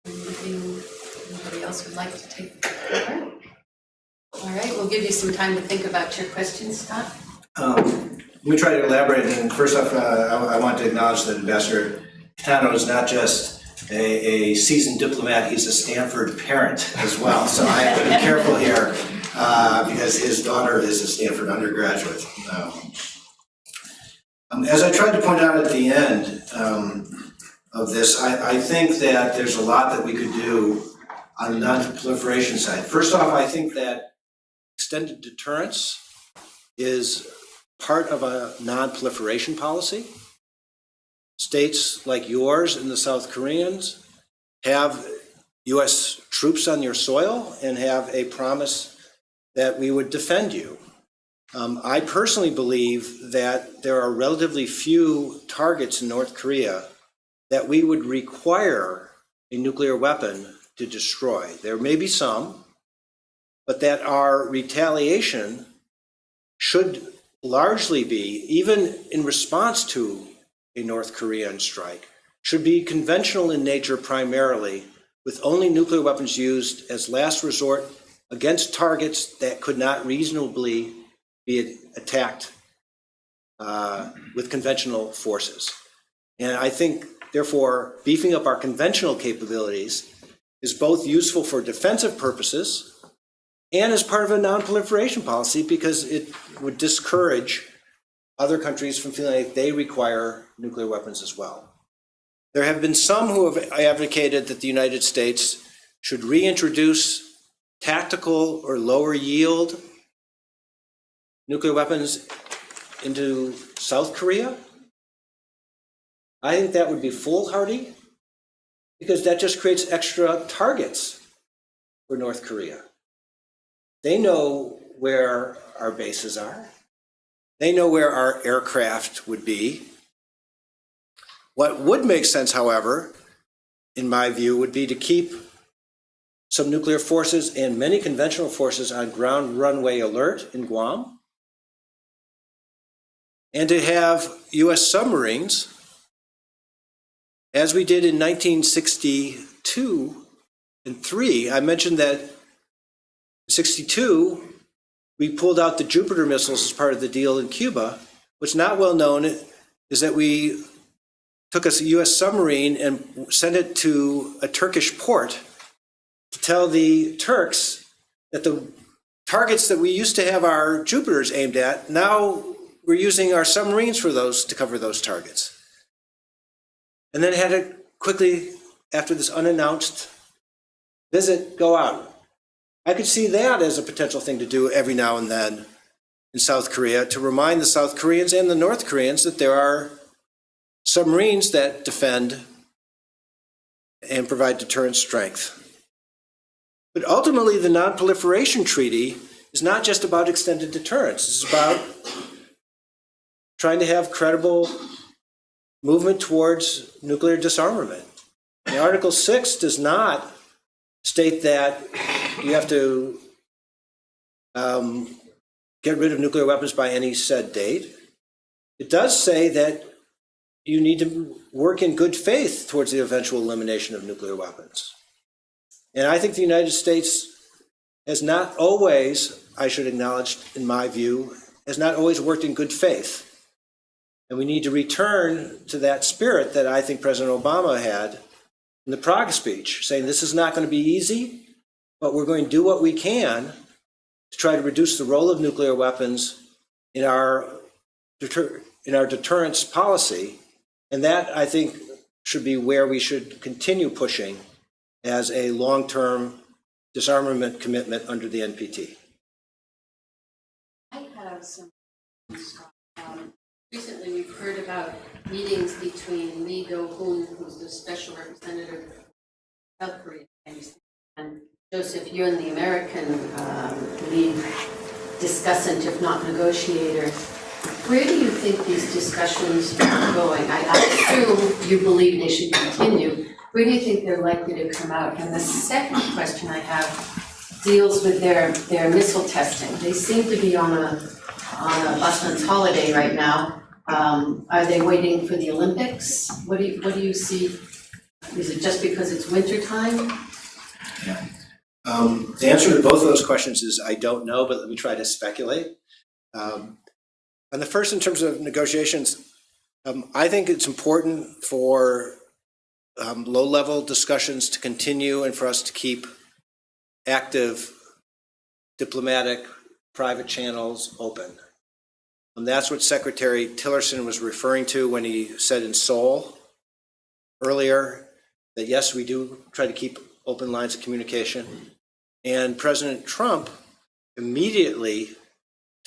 Anybody else would like to take the floor? All right, we'll give you some time to think about your questions, Scott. Let me try to elaborate. And first off, I want to acknowledge that Ambassador Kitano is not just a seasoned diplomat, he's a Stanford parent as well. So I have to be careful here because his daughter is a Stanford undergraduate. As I tried to point out at the end of this, I think that there's a lot that we could do on the non-proliferation side. First off, I think that extended deterrence is part of a non-proliferation policy. States like yours and the South Koreans have U.S. troops on your soil and have a promise that we would defend you. I personally believe that there are relatively few targets in North Korea that we would require a nuclear weapon to destroy. There may be some, but that our retaliation should largely be, even in response to a North Korean strike, should be conventional in nature primarily, with only nuclear weapons used as last resort against targets that could not reasonably be attacked with conventional forces. And I think, therefore, beefing up our conventional capabilities is both useful for defensive purposes and as part of a non-proliferation policy, because it would discourage other countries from feeling like they require nuclear weapons as well. There have been some who have advocated that the United States should reintroduce tactical or lower yield nuclear weapons into South Korea. I think that would be foolhardy, because that just creates extra targets for North Korea. They know where our bases are. They know where our aircraft would be. What would make sense, however, in my view, would be to keep some nuclear forces and many conventional forces on ground runway alert in Guam, and to have U.S. submarines, as we did in 1962 and 3. I mentioned that in 62, we pulled out the Jupiter missiles as part of the deal in Cuba. What's not well known is that we took a U.S. submarine and sent it to a Turkish port to tell the Turks that the targets that we used to have our Jupiters aimed at, now we're using our submarines for those to cover those targets. And then had it quickly, after this unannounced visit, go out. I could see that as a potential thing to do every now and then in South Korea, to remind the South Koreans and the North Koreans that there are submarines that defend and provide deterrent strength. But ultimately, the Non-Proliferation Treaty is not just about extended deterrence. It's about trying to have credible movement towards nuclear disarmament. And Article 6 does not state that you have to get rid of nuclear weapons by any said date. It does say that you need to work in good faith towards the eventual elimination of nuclear weapons. And I think the United States has not always, I should acknowledge, in my view, has not always worked in good faith. And we need to return to that spirit that I think President Obama had in the Prague speech, saying this is not going to be easy, but we're going to do what we can to try to reduce the role of nuclear weapons in our deterrence policy. And that, I think, should be where we should continue pushing as a long-term disarmament commitment under the NPT. I have some. Recently, we've heard about meetings between Lee Do-hoon, who's the special representative of South Korea, and Joseph Yun, the American lead discussant, if not negotiator. Where do you think these discussions are going? I assume you believe they should continue. Where do you think they're likely to come out? And the second question I have deals with their missile testing. They seem to be on a busman's holiday right now. Are they waiting for the Olympics? What do you see? Is it just because it's winter time? Yeah. The answer to both of those questions is I don't know, but let me try to speculate. On the first, in terms of negotiations, I think it's important for low-level discussions to continue and for us to keep active diplomatic private channels open. And that's what Secretary Tillerson was referring to when he said in Seoul earlier that yes, we do try to keep open lines of communication. And President Trump immediately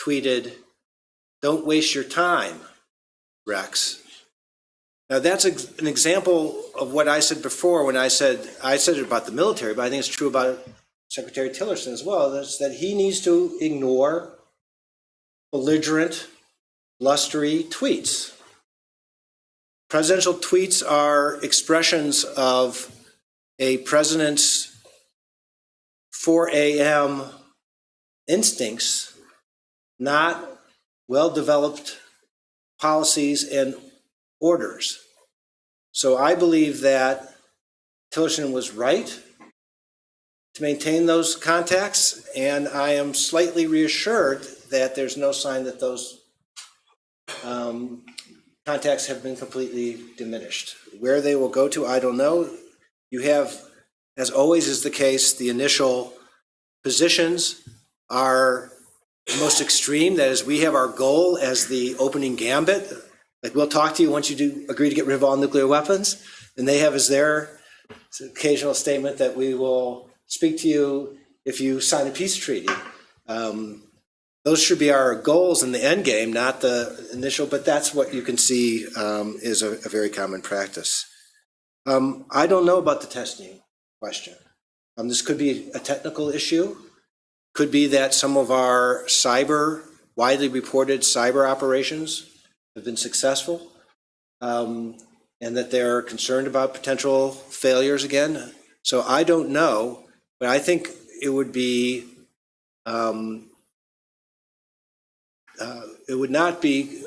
tweeted, "Don't waste your time, Rex." Now that's an example of what I said before when I said it about the military, but I think it's true about Secretary Tillerson as well, that's that he needs to ignore belligerent, blustery tweets. Presidential tweets are expressions of a president's 4 a.m. instincts, not well-developed policies and orders. So I believe that Tillerson was right to maintain those contacts, and I am slightly reassured that there's no sign that those contacts have been completely diminished. Where they will go to, I don't know. You have, as always is the case, the initial positions are most extreme. That is, we have our goal as the opening gambit. Like, we'll talk to you once you do agree to get rid of all nuclear weapons. And they have as their occasional statement that we will speak to you if you sign a peace treaty. Those should be our goals in the end game, not the initial, but that's what you can see is a very common practice. I don't know about the testing question. This could be a technical issue. Could be that some of our widely reported cyber operations have been successful, and that they're concerned about potential failures again. So I don't know, but I think it would be, it would not be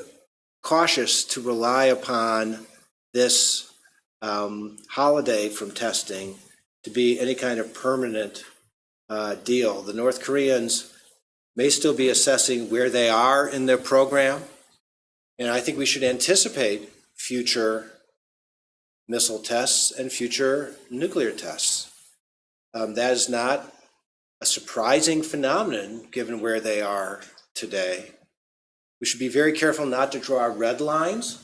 cautious to rely upon this holiday from testing to be any kind of permanent deal. The North Koreans may still be assessing where they are in their program, and I think we should anticipate future missile tests and future nuclear tests. That is not a surprising phenomenon given where they are today. We should be very careful not to draw red lines,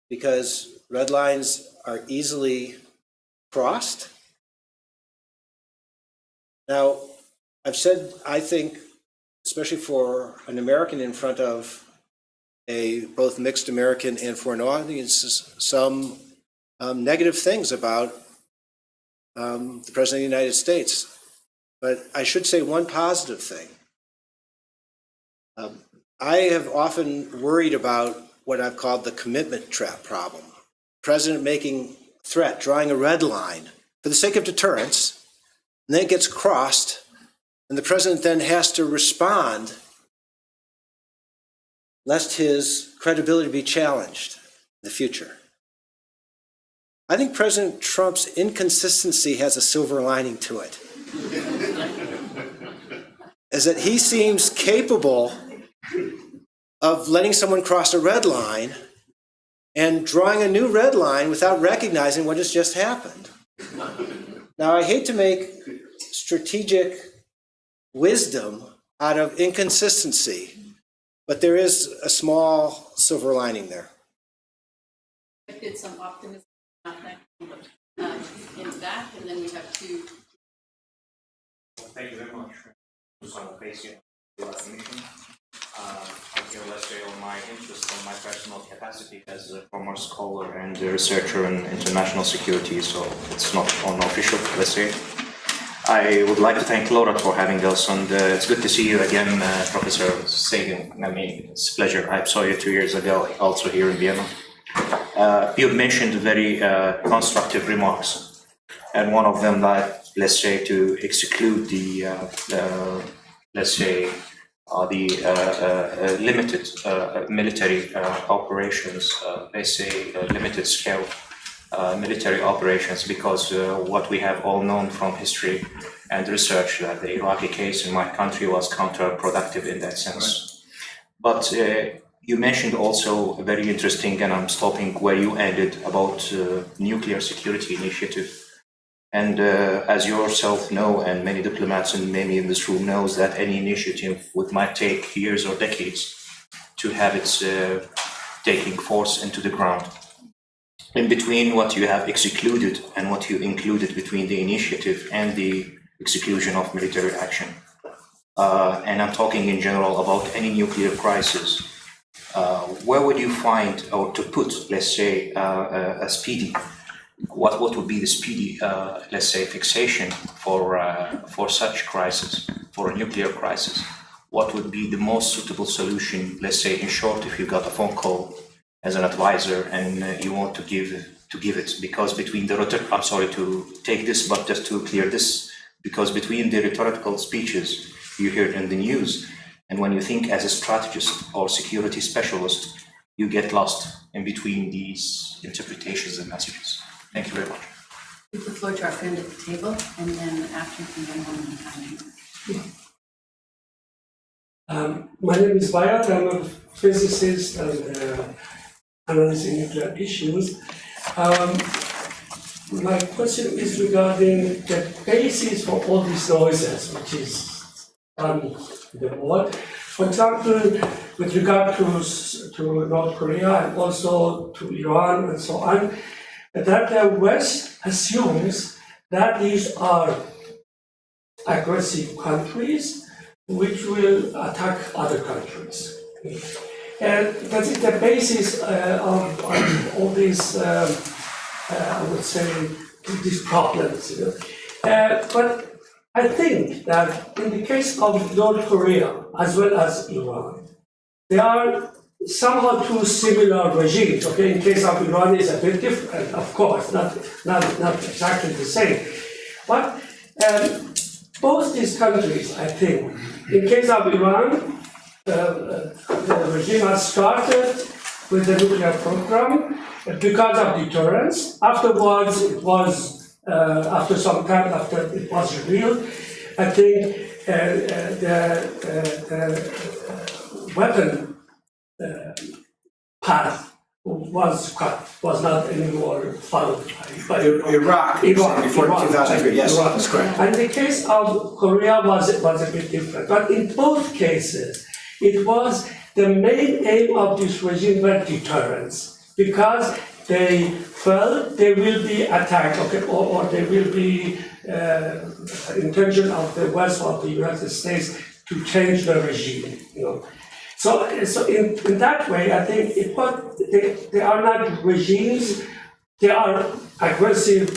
because red lines are easily crossed. Now, I've said, I think, especially for an American in front of a both mixed American and foreign audiences, some negative things about the President of the United States. But I should say one positive thing. I have often worried about what I've called the commitment trap problem. President making a threat, drawing a red line for the sake of deterrence, and then it gets crossed, and the president then has to respond lest his credibility be challenged in the future. I think President Trump's inconsistency has a silver lining to it. Is that he seems capable of letting someone cross a red line and drawing a new red line without recognizing what has just happened. Now, I hate to make strategic wisdom out of inconsistency, but there is a small silver lining there. I did some optimism in that, and then we have two. Thank you very much for the basic definition. I feel, let's say, on my interest and my personal capacity as a former scholar and a researcher in international security, so it's not unofficial, let's say. I would like to thank Laura for having us, and it's good to see you again, Professor Sagan. I mean, it's a pleasure. I saw you 2 years ago, also here in Vienna. You mentioned very constructive remarks, and one of them that, let's say, to exclude the limited military operations, let's say limited scale military operations, because what we have all known from history and research that the Iraqi case in my country was counterproductive in that sense. But you mentioned also a very interesting, and I'm stopping where you ended, about nuclear security initiative. And as you yourself know, and many diplomats and many in this room knows, that any initiative might take years or decades to have its taking force into the ground. In between what you have excluded and what you included between the initiative and the exclusion of military action. And I'm talking in general about any nuclear crisis. Where would you find, or to put, let's say, a speedy, what would be the speedy, let's say, fixation for such crisis, for a nuclear crisis? What would be the most suitable solution, let's say, in short, if you got a phone call as an advisor and you want to give it, because between the, I'm sorry to take this, but just to clear this, because between the rhetorical speeches you hear in the news, and when you think as a strategist or security specialist, you get lost in between these interpretations and messages. Thank you very much. Give the floor to our friend at the table, and then after you can go on and My name is Bayat. I'm a physicist and analyzing nuclear issues. My question is regarding the basis for all these noises, which is in the world. For example, with regard to North Korea and also to Iran and so on, that the West assumes that these are aggressive countries which will attack other countries. And that is the basis of all these, I would say, these problems. But I think that in the case of North Korea as well as Iran, they are somehow two similar regimes. Okay, in case of Iran, it's a bit different, of course, not exactly the same. But both these countries, I think, in case of Iran, the regime has started with the nuclear program because of deterrence. Afterwards, it was, after some time, after it was revealed, I think the weapon path was cut, was not anymore followed by Iraq before 2003. Yes, Iraq. that's correct. And the case of Korea was a bit different. But in both cases, it was the main aim of this regime was deterrence, because they felt they will be attacked, okay, or there will be intention of the West or the United States to change the regime. So in that way, I think they are not regimes, they are aggressive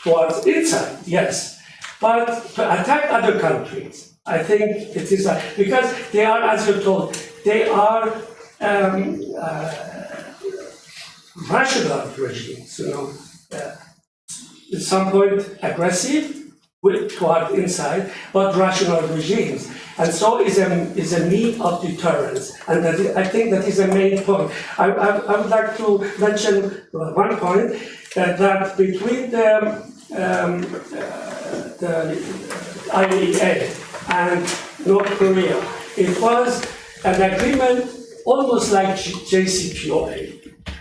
towards inside, yes. But to attack other countries, I think it is, because they are, as you're told, they are rational regimes, at some point aggressive toward inside, but rational regimes. And so is a need of deterrence. And I think that is a main point. I would like to mention one point, that between the IAEA and North Korea, it was an agreement almost like JCPOA.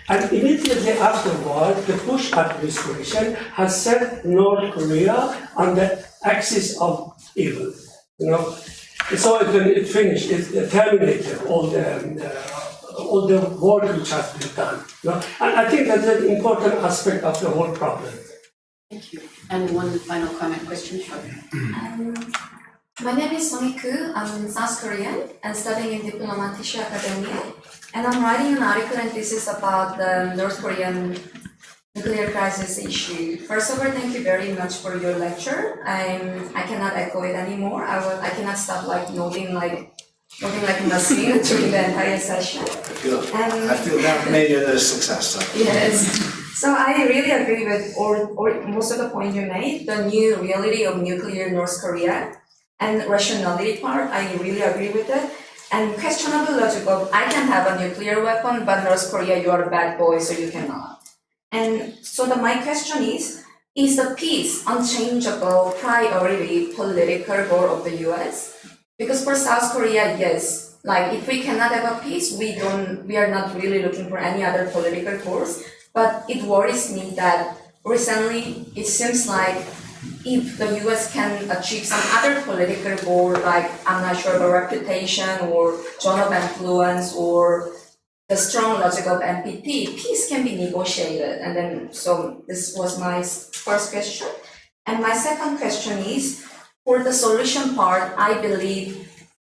And immediately afterward, the Bush administration has set North Korea on the axis of evil. So it finished, it terminated all the work which has been done. And I think that's an important aspect of the whole problem. Thank you. And one final comment, question, sure. My name is Song-Hee, I'm South Korean and studying in Diplomatische Academy. And I'm writing an article and thesis about the North Korean nuclear crisis issue. First of all, thank you very much for your lecture. I cannot echo it anymore. I cannot stop nodding like a machine during the entire session. I feel that made it a success. So. Yes. So I really agree with or most of the points you made. The new reality of nuclear North Korea and rationality part, I really agree with it. And questionable logic of, I can have a nuclear weapon, but North Korea, you are a bad boy, so you cannot. And so my question is the peace unchangeable priority political goal of the US? Because for South Korea, yes, like if we cannot have a peace, we are not really looking for any other political goals. But it worries me that recently it seems like if the US can achieve some other political goal, like I'm not sure, a reputation or zone of influence or the strong logic of NPT, peace can be negotiated. And then, so this was my first question. And my second question is, for the solution part, I believe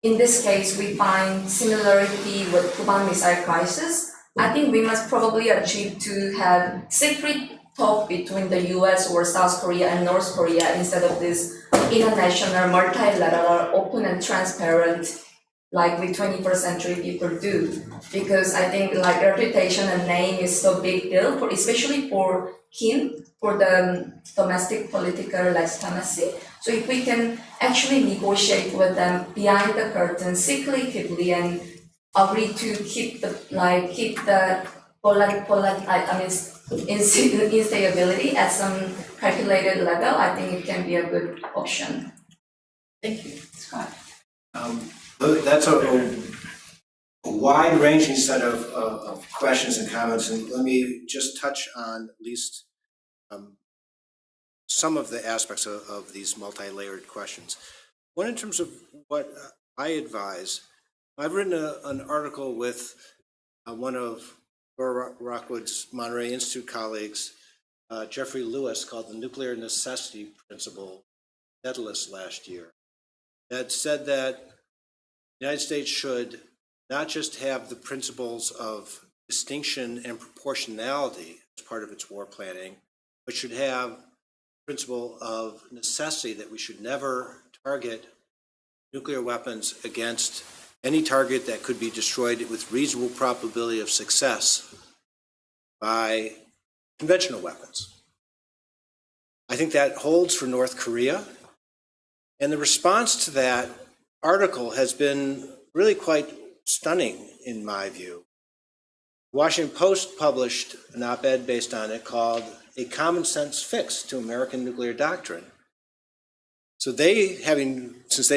in this case, we find similarity with Cuban Missile Crisis. I think we must probably achieve to have secret talk between the US or South Korea and North Korea instead of this international, multilateral, open and transparent, like we 21st century people do. Because I think like reputation and name is so big deal, for, especially for Kim, for the domestic political legitimacy. So if we can actually negotiate with them behind the curtain secretively and agree to keep the instability at some calculated level, I think it can be a good option. Thank you, Scott. That's a wide-ranging set of questions and comments, and let me just touch on at least some of the aspects of these multi-layered questions. One, in terms of what I advise, I've written an article with one of Rockwood's Monterey Institute colleagues, Jeffrey Lewis, called the Nuclear Necessity Principle, Daedalus last year, that said that the United States should not just have the principles of distinction and proportionality as part of its war planning, but should have the principle of necessity, that we should never target nuclear weapons against any target that could be destroyed with reasonable probability of success by conventional weapons. I think that holds for North Korea, and the response to that article has been really quite stunning in my view. The Washington Post published an op-ed based on it called "A Common Sense Fix to American Nuclear Doctrine." So since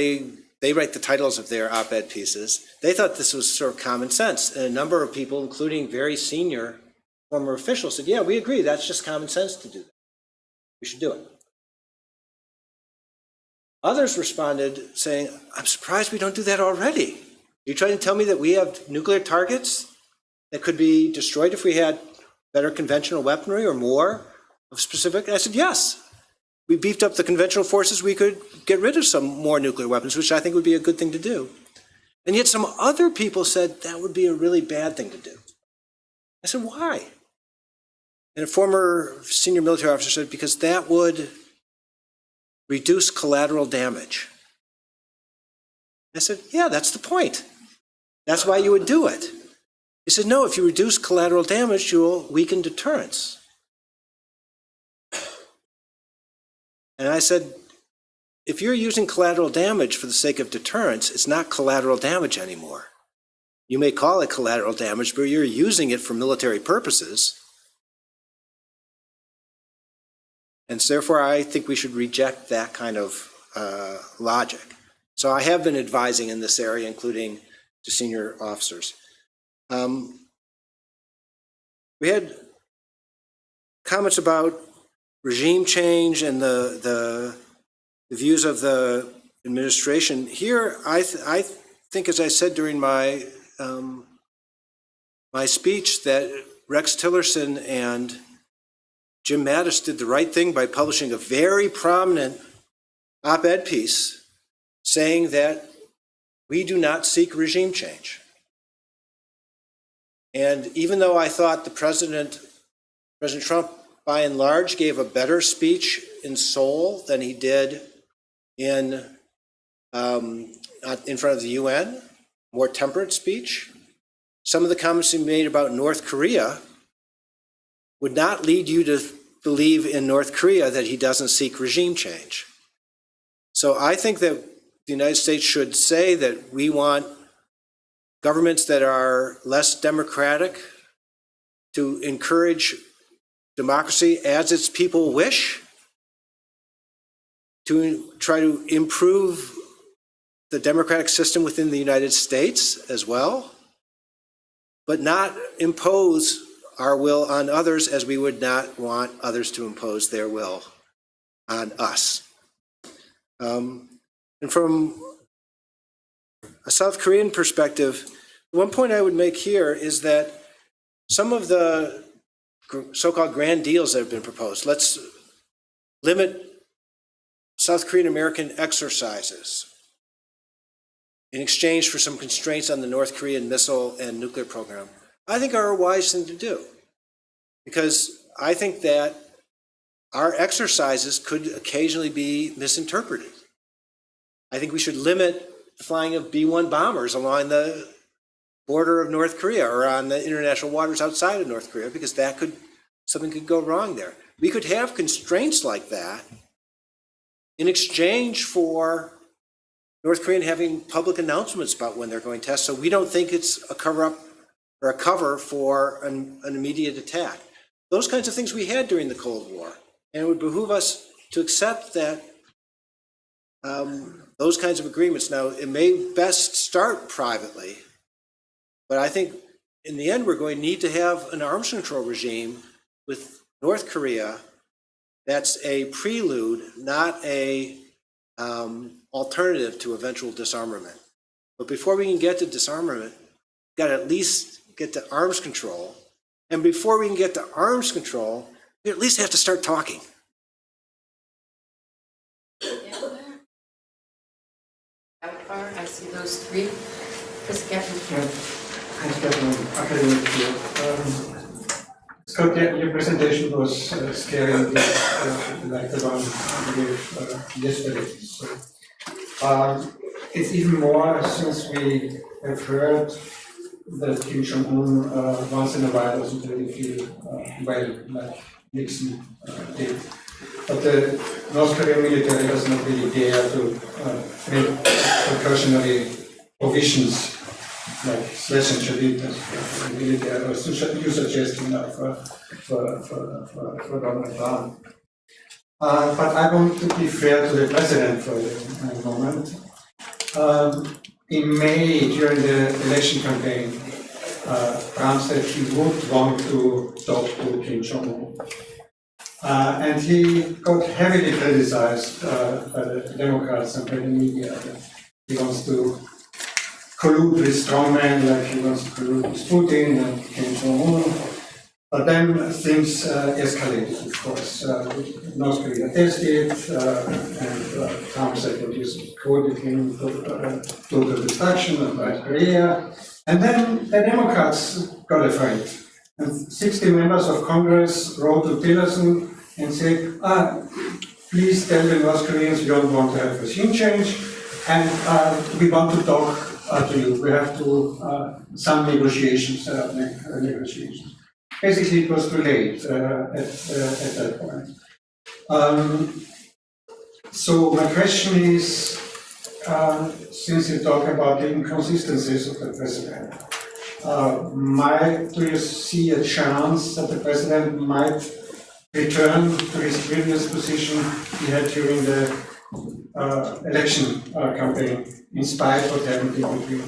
they write the titles of their op-ed pieces, they thought this was sort of common sense. And a number of people, including very senior former officials, said, yeah, we agree, that's just common sense to do that. We should do it. Others responded saying, I'm surprised we don't do that already. Are you trying to tell me that we have nuclear targets that could be destroyed if we had better conventional weaponry or more of specific? And I said, yes. We beefed up the conventional forces, we could get rid of some more nuclear weapons, which I think would be a good thing to do. And yet some other people said that would be a really bad thing to do. I said, why? And a former senior military officer said, because that would reduce collateral damage. I said, yeah, that's the point. That's why you would do it. He said, no, if you reduce collateral damage, you will weaken deterrence. And I said, if you're using collateral damage for the sake of deterrence, it's not collateral damage anymore. You may call it collateral damage, but you're using it for military purposes. And so therefore, I think we should reject that kind of logic. So I have been advising in this area, including to senior officers. We had comments about regime change and the views of the administration. Here, I think, as I said during my my speech, that Rex Tillerson and Jim Mattis did the right thing by publishing a very prominent op-ed piece saying that we do not seek regime change. And even though I thought President Trump, by and large, gave a better speech in Seoul than he did in front of the UN, more temperate speech, some of the comments he made about North Korea would not lead you to believe in North Korea that he doesn't seek regime change. So I think that the United States should say that we want governments that are less democratic to encourage democracy as its people wish, to try to improve the democratic system within the United States as well, but not impose our will on others as we would not want others to impose their will on us. And from a South Korean perspective, one point I would make here is that some of the so-called grand deals that have been proposed, let's limit South Korean American exercises in exchange for some constraints on the North Korean missile and nuclear program, I think are a wise thing to do. Because I think that our exercises could occasionally be misinterpreted. I think we should limit the flying of B-1 bombers along the border of North Korea or on the international waters outside of North Korea, because something could go wrong there. We could have constraints like that in exchange for North Korea having public announcements about when they're going to test, so we don't think it's a cover-up or a cover for an immediate attack. Those kinds of things we had during the Cold War, and it would behoove us to accept that those kinds of agreements. Now, it may best start privately, but I think in the end we're going to need to have an arms control regime with North Korea that's a prelude, not a alternative to eventual disarmament. But before we can get to disarmament, we've got to at least get to arms control. And before we can get to arms control, we at least have to start talking. Outfar, I see those three. Chris Getman. Scott, your presentation was scary, like the one you gave yesterday. So, it's even more since we have heard that Kim Jonghoon once in a while doesn't really feel well, like Nixon did. But the North Korean military does not really dare to make precautionary provisions like slash and delete military, or you suggesting now for Donald Trump. But I want to be fair to the president for a moment. In May, during the election campaign, Trump said he would want to talk to Kim Jong-un. And he got heavily criticized by the Democrats and by the media that he wants to collude with strongmen, like he wants to collude with Putin and Kim Jong-un. But then things escalated, of course. North Korea tested, and Trump said that he quoted him for total destruction of North Korea. And then the Democrats got afraid. And 60 members of Congress wrote to Tillerson and said, please tell the North Koreans we don't want to have regime change, and we want to talk to you. We have to, some negotiations, negotiations. Basically, it was too late at that point. So my question is, since you talk about the inconsistencies of the president, do you see a chance that the president might return to his previous position he had during the election campaign, in spite of what happened in between?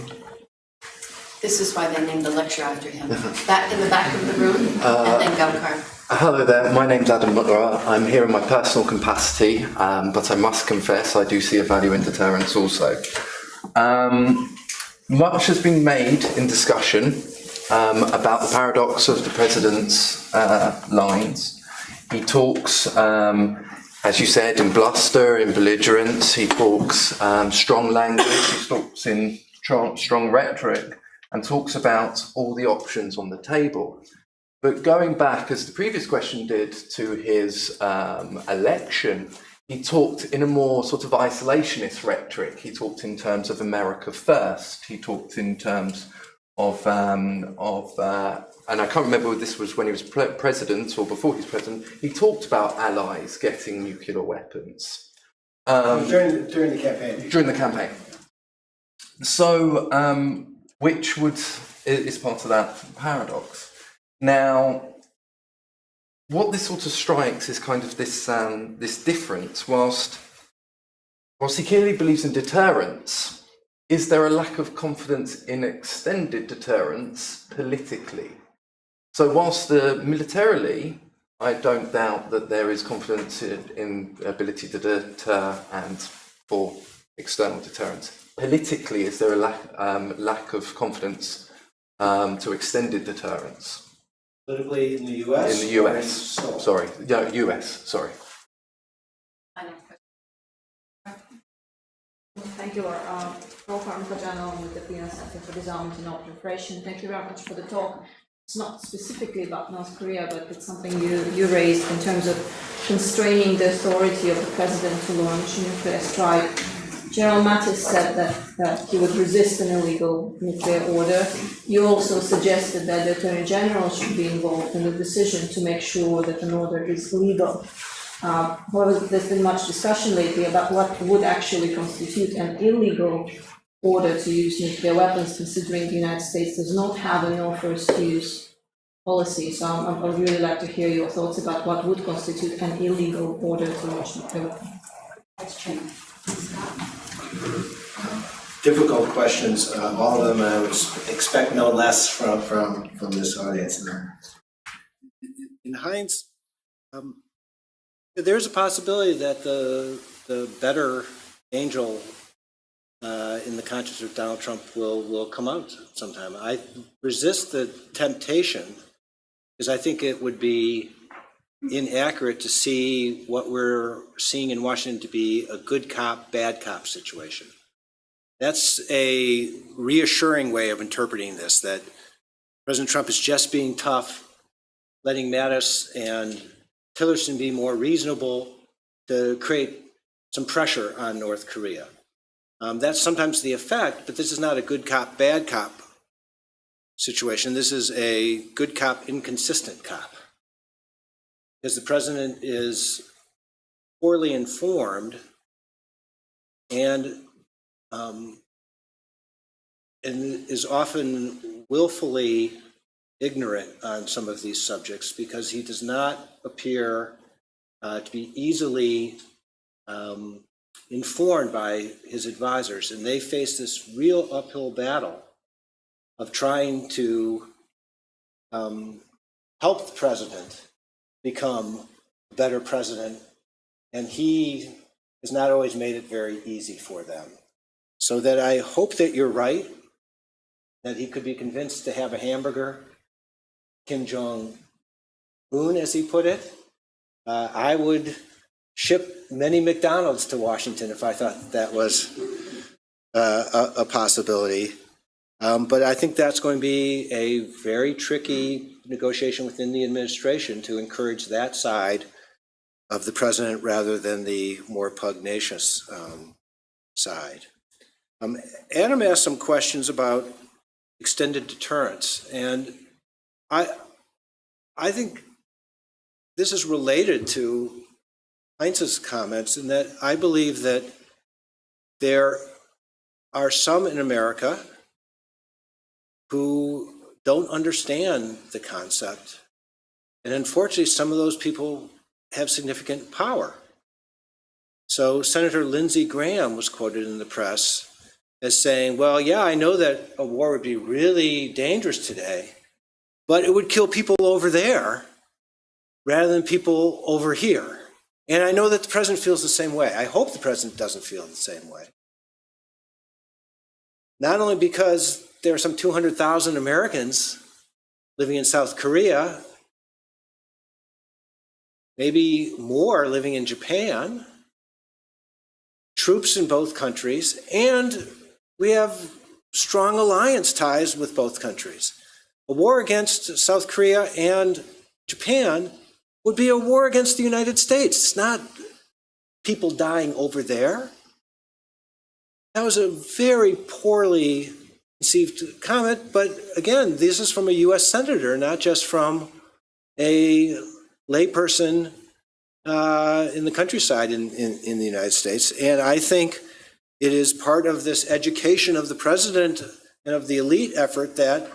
This is why they named the lecture after him. Back in the back of the room, and then Gaukar. Hello there, my name's Adam Munro. I'm here in my personal capacity, but I must confess I do see a value in deterrence also. Much has been made in discussion about the paradox of the president's lines. He talks, as you said, in bluster, in belligerence. He talks strong language, he talks in strong rhetoric, and talks about all the options on the table. But going back, as the previous question did, to his election, he talked in a more sort of isolationist rhetoric. He talked in terms of America first. He talked in terms of and I can't remember whether this was when he was president or before he was president. He talked about allies getting nuclear weapons. During the campaign. During the campaign. So, which is part of that paradox. Now, what this sort of strikes is kind of this this difference. Whilst he clearly believes in deterrence, is there a lack of confidence in extended deterrence politically? So whilst militarily, I don't doubt that there is confidence in ability to deter and for external deterrence. Politically, is there a lack of confidence to extended deterrence? Politically in the US? In the US, sorry. No, US, sorry. Thank you, Professor Fajano with the PN Center for Disarmament and Non-Proliferation. Thank you very much for the talk. It's not specifically about North Korea, but it's something you raised in terms of constraining the authority of the president to launch a nuclear strike. General Mattis said that he would resist an illegal nuclear order. You also suggested that the Attorney General should be involved in the decision to make sure that an order is legal. However, there's been much discussion lately about what would actually constitute an illegal order to use nuclear weapons, considering the United States does not have a no first use policy. So I would really like to hear your thoughts about what would constitute an illegal order to launch nuclear weapons. Difficult questions, all of them I would expect no less from this audience. In Heinz, there's a possibility that the better angel in the conscience of Donald Trump will come out sometime. I resist the temptation because I think it would be inaccurate to see what we're seeing in Washington to be a good cop, bad cop situation. That's a reassuring way of interpreting this, that President Trump is just being tough, letting Mattis and Tillerson be more reasonable to create some pressure on North Korea. That's sometimes the effect, but this is not a good cop, bad cop situation. This is a good cop, inconsistent cop. Because the president is poorly informed and is often willfully ignorant on some of these subjects because he does not appear to be easily informed by his advisors, and they face this real uphill battle of trying to help the president become a better president, and he has not always made it very easy for them. So that I hope that you're right, that he could be convinced to have a hamburger, Kim Jonghoon, as he put it. I would ship many McDonald's to Washington if I thought that was a possibility. But I think that's going to be a very tricky negotiation within the administration to encourage that side of the president rather than the more pugnacious side. Adam asked some questions about extended deterrence, and I think this is related to Heinz's comments in that I believe that there are some in America who don't understand the concept, and unfortunately some of those people have significant power. So Senator Lindsey Graham was quoted in the press as saying, well, yeah, I know that a war would be really dangerous today, but it would kill people over there rather than people over here. And I know that the president feels the same way. I hope the president doesn't feel the same way. Not only because there are some 200,000 Americans living in South Korea, maybe more living in Japan, troops in both countries, and we have strong alliance ties with both countries. A war against South Korea and Japan would be a war against the United States. It's not people dying over there. That was a very poorly conceived comment, but again, this is from a US senator, not just from a layperson in the countryside in the United States. And I think it is part of this education of the president and of the elite effort that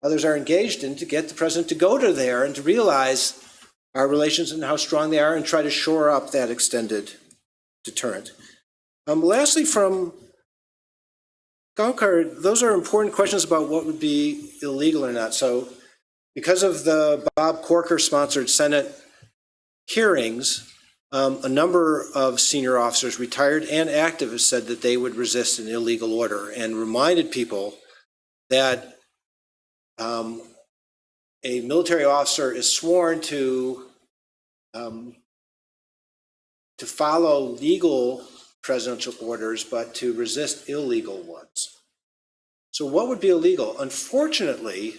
others are engaged in to get the president to go to there and to realize our relations and how strong they are and try to shore up that extended deterrent. Lastly, from Gauker, those are important questions about what would be illegal or not. So because of the Bob Corker-sponsored Senate hearings, a number of senior officers, retired and activists, said that they would resist an illegal order and reminded people that a military officer is sworn to follow legal presidential orders, but to resist illegal ones. So what would be illegal? Unfortunately,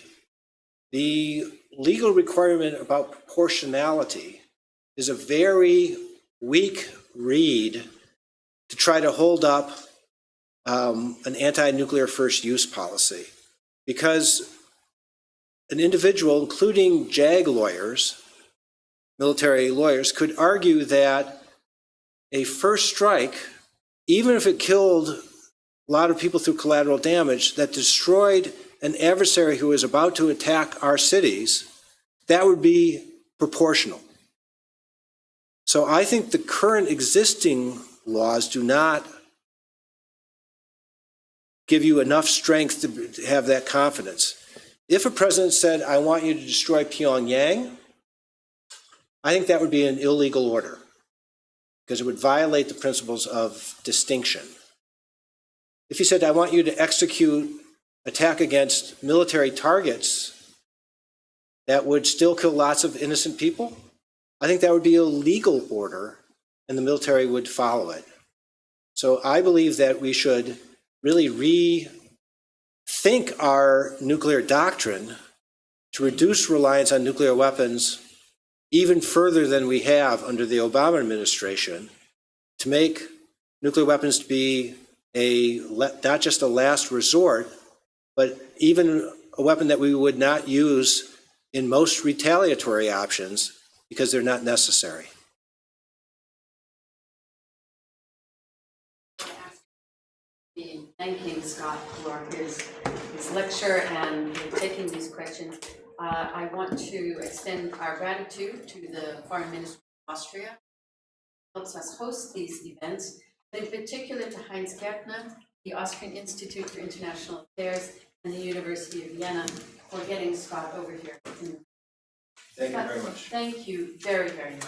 the legal requirement about proportionality is a very weak reed to try to hold up an anti-nuclear first use policy. Because an individual, including JAG lawyers, military lawyers, could argue that a first strike, even if it killed a lot of people through collateral damage, that destroyed an adversary who is about to attack our cities, that would be proportional. So I think the current existing laws do not give you enough strength to have that confidence. If a president said, I want you to destroy Pyongyang, I think that would be an illegal order, because it would violate the principles of distinction. If he said, I want you to execute attack against military targets that would still kill lots of innocent people, I think that would be a legal order and the military would follow it. So I believe that we should really rethink our nuclear doctrine to reduce reliance on nuclear weapons even further than we have under the Obama administration, to make nuclear weapons to be not just a last resort, but even a weapon that we would not use in most retaliatory options because they're not necessary. Thanking Scott for his lecture and taking these questions. I want to extend our gratitude to the Foreign Ministry of Austria, who helps us host these events, and in particular to Heinz Gärtner, the Austrian Institute for International Affairs, and the University of Vienna for getting Scott over here. Thank you very much. Thank you very, very much.